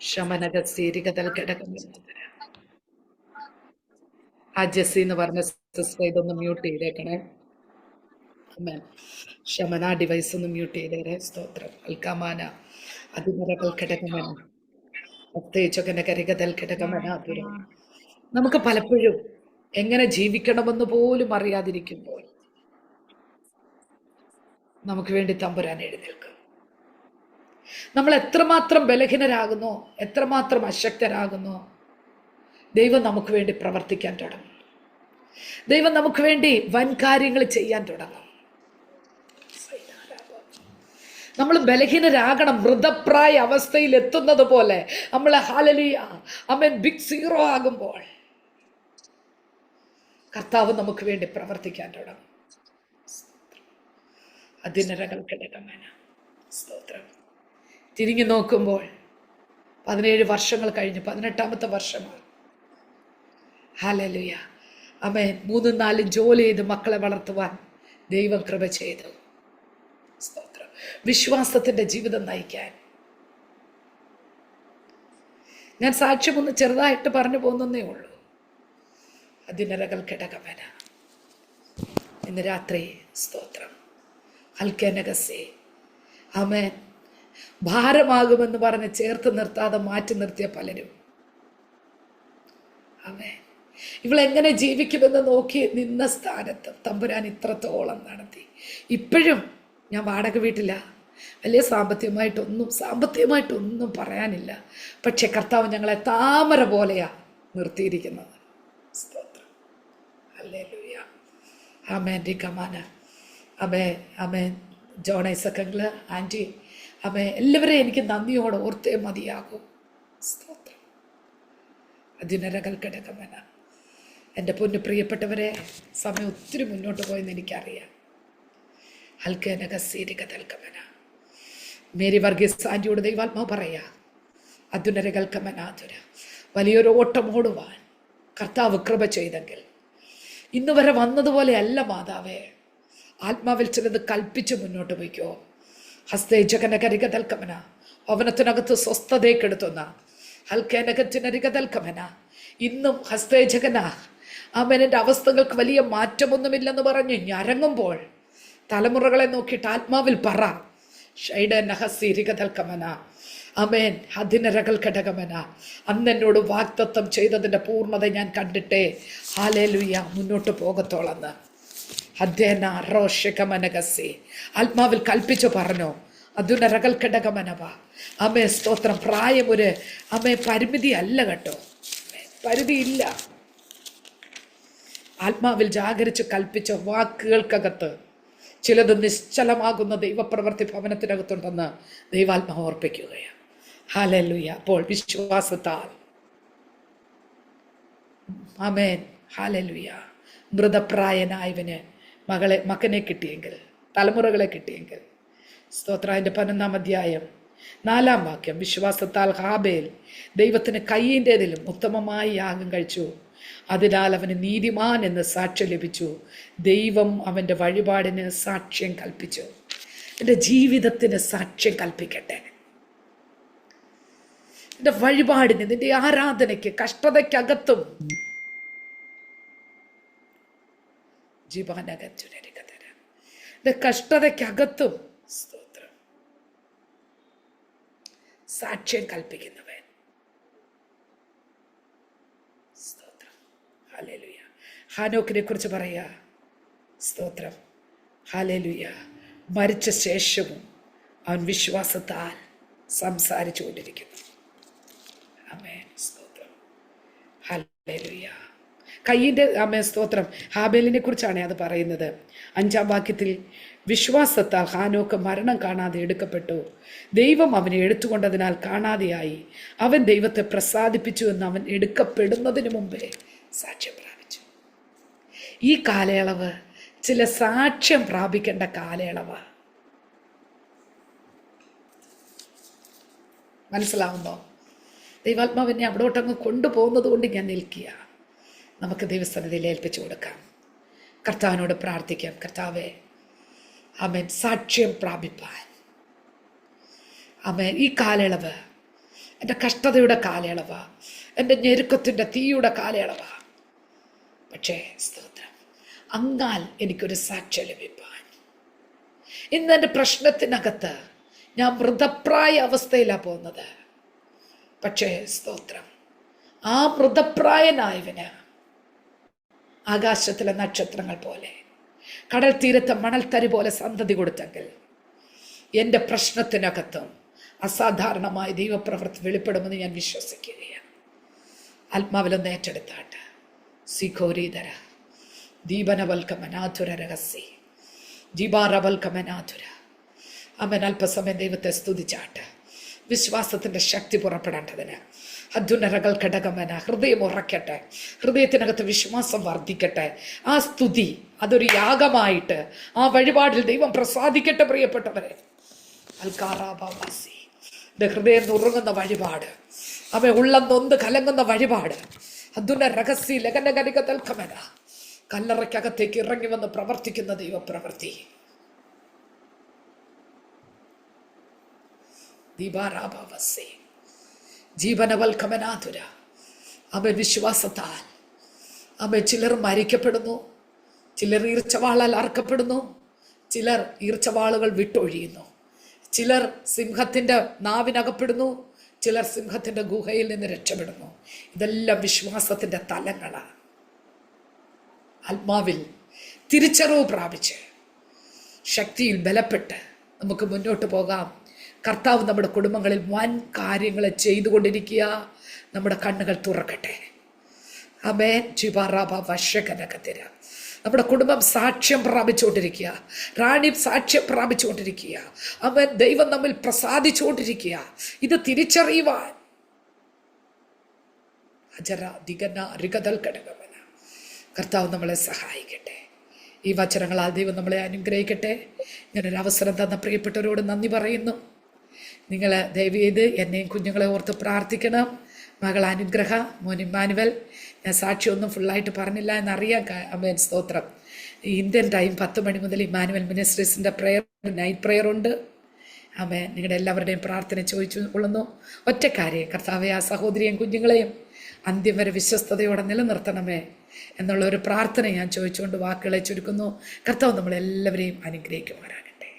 ശമനകീരികതൽ ഘടകം. ആ ജെസ്സി എന്ന് പറഞ്ഞ സിസ്റ്റർ ഇതൊന്ന് മ്യൂട്ട് ചെയ്തേക്കണേ. ശമന ഡിവൈസ് ഒന്ന് മ്യൂട്ട് ചെയ്തേരെ. സ്തോത്രം. അൽക്കാമാന അതിനരകൽ ഘടകമന പ്രത്യേകിച്ചൊക്കെ കരികതൽ ഘടകമന. നമുക്ക് പലപ്പോഴും എങ്ങനെ ജീവിക്കണമെന്ന് പോലും അറിയാതിരിക്കുമ്പോൾ നമുക്ക് വേണ്ടി തമ്പുരാൻ എഴുന്നേൽക്കും. നമ്മൾ എത്രമാത്രം ബലഹീനരാകുന്നോ, എത്രമാത്രം അശക്തരാകുന്നോ, ദൈവം നമുക്ക് വേണ്ടി പ്രവർത്തിക്കാൻ തുടങ്ങും. ദൈവം നമുക്ക് വേണ്ടി വൻ കാര്യങ്ങൾ ചെയ്യാൻ തുടങ്ങും. നമ്മൾ ബലഹീനരാകണം. മൃതപ്രായ അവസ്ഥയിൽ എത്തുന്നത് പോലെ നമ്മൾ ഹല്ലേലൂയ ആമേൻ ബിഗ് സീറോ ആകുമ്പോൾ കർത്താവ് നമുക്ക് വേണ്ടി പ്രവർത്തിക്കാൻ തുടങ്ങും. അതിനരകൽഘടകമന. സ്തോത്രം. തിരിഞ്ഞു നോക്കുമ്പോൾ 17 വർഷങ്ങൾ കഴിഞ്ഞ് 18ാമത്തെ വർഷമാണ്. ഹല്ലേലൂയ ആമേൻ. 3-4 ജോലി ചെയ്ത് മക്കളെ വളർത്തുവാൻ ദൈവം കൃപ ചെയ്തു. സ്തോത്രം. വിശ്വാസത്തിന്റെ ജീവിതം നയിക്കാൻ ഞാൻ സാക്ഷ്യം ഒന്ന് ചെറുതായിട്ട് പറഞ്ഞു പോകുന്നേ ഉള്ളൂ. അതിനരകൽഘടകമന. ഇന്ന് രാത്രി സ്തോത്രം അൽക്കനകസേ ആമേൻ ഭാരമാകുമെന്ന് പറഞ്ഞ് ചേർത്ത് നിർത്താതെ മാറ്റി നിർത്തിയ പലരും ആമേൻ ഇവളെങ്ങനെ ജീവിക്കുമെന്ന് നോക്കി നിന്ന സ്ഥാനത്ത് തമ്പുരാൻ ഇത്രത്തോളം നടത്തി. ഇപ്പോഴും ഞാൻ വാടക വീട്ടില്ല. വലിയ സാമ്പത്തികമായിട്ടൊന്നും പറയാനില്ല. പക്ഷെ കർത്താവ് ഞങ്ങളെ താമര പോലെയാ നിർത്തിയിരിക്കുന്നത്. സ്തോത്രം. ഹല്ലേലൂയ. ആമേൻ. റിക്കമാന അമേ അമേൻ. ജോൺ ഐസക്കങ്ങള്, ആൻറ്റി, അമേ, എല്ലാവരെയും എനിക്ക് നന്ദിയോടെ ഓർത്തേ മതിയാകും. സ്തോത്രം. അതിനരകൽക്കടകമന. എൻ്റെ പൊന്നു പ്രിയപ്പെട്ടവരെ, സമയം ഒത്തിരി മുന്നോട്ട് പോയെന്ന് എനിക്കറിയാം. ഹൽക്കനകസീരികതൽക്കമന. മേരി വർഗീസ് ആൻറ്റിയോട് ദൈവാത്മാവ് പറയാ, അധുനരകൽക്കമനാധുര, വലിയൊരു ഓട്ടം ഓടുവാൻ കർത്താവ് കൃപ ചെയ്തെങ്കിൽ ഇന്ന് വരെ വന്നതുപോലെ അല്ല മാതാവേ. ആത്മാവിൽ ചിലത് കൽപ്പിച്ച് മുന്നോട്ട് പോയിക്കോ. ഹസ്തേജകനകരികതൽക്കമന, ഭവനത്തിനകത്ത് സ്വസ്ഥതയ്ക്കെടുത്തുന്ന ഹൽക്കേനകത്തിനരികതൽക്കമന. ഇന്നും ഹസ്തേജകന അവൻ്റെ അവസ്ഥകൾക്ക് വലിയ മാറ്റമൊന്നുമില്ലെന്ന് പറഞ്ഞ് ഞരങ്ങുമ്പോൾ തലമുറകളെ നോക്കിയിട്ട് ആത്മാവിൽ പറ, ഷൈഡനഹസീരികതൽക്കമന, അമേൻ. അതിനരകൾ ഘടകമന. അന്ന് എന്നോട് വാഗ്ദത്തം ചെയ്തതിൻ്റെ പൂർണ്ണത ഞാൻ കണ്ടിട്ടേ ഹല്ലേലൂയ മുന്നോട്ട് പോകത്തോളന്ന്. അധ്യയന റോഷകമനകസി, ആത്മാവിൽ കൽപ്പിച്ചു പറഞ്ഞു. അതുനരകൾ ഘടകമനവ. അമേ സ്തോത്രം. പ്രായം ഒരു അമേ പരിമിതി അല്ല കേട്ടോ, പരിധിയില്ല. ആത്മാവിൽ ജാഗരിച്ച് കൽപ്പിച്ച വാക്കുകൾക്കകത്ത് ചിലത് നിശ്ചലമാകുന്ന ദൈവപ്രവൃത്തി ഭവനത്തിനകത്തുണ്ടെന്ന് ദൈവാത്മാവ് ഓർപ്പിക്കുകയാണ്. ഹല്ലേലൂയ. അപ്പോൾ വിശ്വാസത്താൽ ആമേൻ. ഹല്ലേലൂയ. മൃതപ്രായനായവന് മകനെ കിട്ടിയെങ്കിൽ, തലമുറകളെ കിട്ടിയെങ്കിൽ, സ്തോത്ര. അതിൻ്റെ 11-ാം അധ്യായം 4-ാം വാക്യം, വിശ്വാസത്താൽ ഹാബേൽ ദൈവത്തിന് കയ്യിൻ്റെതിലും ഉത്തമമായി യാഗം കഴിച്ചു, അതിനാൽ അവന് നീതിമാൻ എന്ന് സാക്ഷ്യം ലഭിച്ചു. ദൈവം അവൻ്റെ വഴിപാടിന് സാക്ഷ്യം കൽപ്പിച്ചു. എൻ്റെ ജീവിതത്തിന് സാക്ഷ്യം കൽപ്പിക്കട്ടെ. എൻ്റെ വഴിപാടിന്, നിന്റെ ആരാധനയ്ക്ക്, കഷ്ടതയ്ക്കകത്തും എൻ്റെ കഷ്ടതയ്ക്കകത്തും സ്തോത്രം സാക്ഷ്യം കൽപ്പിക്കുന്നവൻ. സ്തോത്രം. ഹല്ലേലൂയ. ഹാനോക്കിനെ കുറിച്ച് പറയാ. സ്തോത്രം. ഹല്ലേലൂയ. മരിച്ച ശേഷവും അവൻ വിശ്വാസത്താൽ സംസാരിച്ചു കൊണ്ടിരിക്കുന്നു. ആമേൻ. സ്തോത്രം. ഹല്ലേലൂയ. കയ്യിൻ്റെ ആമേൻ. സ്തോത്രം. ഹാബേലിനെ കുറിച്ചാണ് അത് പറയുന്നത്. 5-ാം വാക്യത്തിൽ, വിശ്വാസത്താൽ ഹാനോക്ക് മരണം കാണാതെ എടുക്കപ്പെട്ടു, ദൈവം അവനെ എടുത്തുകൊണ്ടതിനാൽ കാണാതെയായി. അവൻ ദൈവത്തെ പ്രസാദിപ്പിച്ചു എന്ന് അവൻ എടുക്കപ്പെടുന്നതിന് മുമ്പേ സാക്ഷ്യം പ്രാപിച്ചു. ഈ കാലയളവ് ചില സാക്ഷ്യം പ്രാപിക്കേണ്ട കാലയളവ്. മനസ്സിലാവുന്നോ? ദൈവാത്മാവിനെ അവിടോട്ടങ്ങ് കൊണ്ടുപോകുന്നത് കൊണ്ട് ഞാൻ നിൽക്കുക. നമുക്ക് ദൈവസന്നിധിയിൽ ഏൽപ്പിച്ചു കൊടുക്കാം. കർത്താവിനോട് പ്രാർത്ഥിക്കാം. കർത്താവേ, ആമേൻ, സാക്ഷ്യം പ്രാപിപ്പാൻ. ആമേൻ. ഈ കാലയളവ് എൻ്റെ കഷ്ടതയുടെ കാലയളവ്, എൻ്റെ ഞെരുക്കത്തിൻ്റെ തീയുടെ കാലയളവ്. പക്ഷേ സ്തോത്രം, അങ്ങാൽ എനിക്കൊരു സാക്ഷ്യം ലഭിപ്പാൻ. ഇന്ന് എൻ്റെ പ്രശ്നത്തിനകത്ത് ഞാൻ മൃതപ്രായ അവസ്ഥയിലാണ് പോകുന്നത്. പക്ഷേ സ്തോത്രം, ആ മൃതപ്രായനായവന് ആകാശത്തിലെ നക്ഷത്രങ്ങൾ പോലെ, കടൽ തീരത്തെ മണൽത്തരി പോലെ സന്തതി കൊടുത്തെങ്കിൽ എൻ്റെ പ്രശ്നത്തിനകത്തും അസാധാരണമായ ദൈവപ്രവൃത്തി വെളിപ്പെടുമെന്ന് ഞാൻ വിശ്വസിക്കുകയാണ്. ആത്മാവിലൊന്ന് ഏറ്റെടുത്താട്ട്. സിഖോരീധര ദീപനവൽക്കമനാധുര രഹസ്യ ജീബാറവൽക്കമനാധുര. അവൻ അല്പസമയം ദൈവത്തെ സ്തുതിച്ചാട്ട്. വിശ്വാസത്തിൻ്റെ ശക്തി പുറപ്പെടേണ്ടതിന് അധുനരകൾ ഘടകമന. ഹൃദയം ഉറക്കട്ടെ, ഹൃദയത്തിനകത്ത് വിശ്വാസം വർദ്ധിക്കട്ടെ. ആ സ്തുതി അതൊരു യാഗമായിട്ട് ആ വഴിപാടിൽ ദൈവം പ്രസാദിക്കട്ടെ. പ്രിയപ്പെട്ടവരെ, അൽക്കാറാബാസി, ഹൃദയം നുറുങ്ങുന്ന വഴിപാട്, അവ ഉള്ളം നൊന്ത് കലങ്ങുന്ന വഴിപാട്. അധുന രഹസ്യ ലഗനകരികതൽക്കമന. കല്ലറയ്ക്കകത്തേക്ക് ഇറങ്ങി വന്ന് പ്രവർത്തിക്കുന്ന ദൈവപ്രവൃത്തി. ദീപാറാബാസി ജീവനവൽക്കമനാതുര. അവൻ വിശ്വാസത്താൽ അവൻ ചിലർ മരിക്കപ്പെടുന്നു, ചിലർ ഈർച്ചവാളാൽ അറക്കപ്പെടുന്നു, ചിലർ ഈർച്ചവാളുകൾ വിട്ടൊഴിയുന്നു, ചിലർ സിംഹത്തിൻ്റെ നാവിനകപ്പെടുന്നു, ചിലർ സിംഹത്തിൻ്റെ ഗുഹയിൽ നിന്ന് രക്ഷപ്പെടുന്നു. ഇതെല്ലാം വിശ്വാസത്തിൻ്റെ തലങ്ങളാണ്. ആത്മാവിൽ തിരിച്ചറിവ് പ്രാപിച്ച് ശക്തിയിൽ ബലപ്പെട്ട് നമുക്ക് മുന്നോട്ട് പോകാം. കർത്താവ് നമ്മുടെ കുടുംബങ്ങളിൽ വൻ കാര്യങ്ങൾ ചെയ്തുകൊണ്ടിരിക്കുക. നമ്മുടെ കണ്ണുകൾ തുറക്കട്ടെ. അമേൻ. ജിബാറാബ വശകനകത്തിര. നമ്മുടെ കുടുംബം സാക്ഷ്യം പ്രാപിച്ചുകൊണ്ടിരിക്കുക. റാണി സാക്ഷ്യം പ്രാപിച്ചുകൊണ്ടിരിക്കുക. അവൻ ദൈവം നമ്മിൽ പ്രസാദിച്ചുകൊണ്ടിരിക്കുക. ഇത് തിരിച്ചറിയുവാൻ അജര ദിഗന രിഗതൽ ഘടകമന കർത്താവ് നമ്മളെ സഹായിക്കട്ടെ. ഈ വചനങ്ങളാൽ ദൈവം നമ്മളെ അനുഗ്രഹിക്കട്ടെ. ഇങ്ങനൊരു അവസരം തന്ന പ്രിയപ്പെട്ടവരോട് നന്ദി പറയുന്നു. നിങ്ങൾ ദയവ് ചെയ്ത് എന്നെയും കുഞ്ഞുങ്ങളെ ഓർത്ത് പ്രാർത്ഥിക്കണം. മകൾ അനുഗ്രഹ, മോൻ ഇമ്മാനുവൽ. ഞാൻ സാക്ഷിയൊന്നും ഫുള്ളായിട്ട് പറഞ്ഞില്ല എന്നറിയാം. അമേൻ, സ്തോത്രം. ഇന്ത്യൻ ടൈം 10 മണി മുതൽ ഇമ്മാനുവൽ മിനിസ്ട്രീസിൻ്റെ നൈറ്റ് പ്രെയർ ഉണ്ട്. അമേൻ. നിങ്ങളുടെ എല്ലാവരുടെയും പ്രാർത്ഥന ചോദിച്ചു കൊള്ളുന്നു. ഒറ്റ കാര്യം, കർത്താവെ ആ സഹോദരിയും കുഞ്ഞുങ്ങളെയും അന്ത്യം വരെ വിശ്വസ്തയോടെ നിലനിർത്തണമേ എന്നുള്ള ഒരു പ്രാർത്ഥന ഞാൻ ചോദിച്ചുകൊണ്ട് വാക്കുകളെ ചുരുക്കുന്നു. കർത്താവ് നമ്മളെല്ലാവരെയും അനുഗ്രഹിക്കുമാറാകട്ടെ.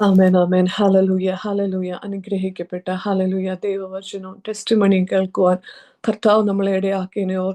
ആമേൻ, ആമേൻ. ഹല്ലേലൂയ, ഹല്ലേലൂയ. അനുഗ്രഹിക്കപ്പെട്ട ഹല്ലേലൂയ ദൈവവചനവും ടെസ്റ്റിമണിയും കേൾക്കുവാൻ കർത്താവ് നമ്മളെ ഇടയാക്കിയതിനെ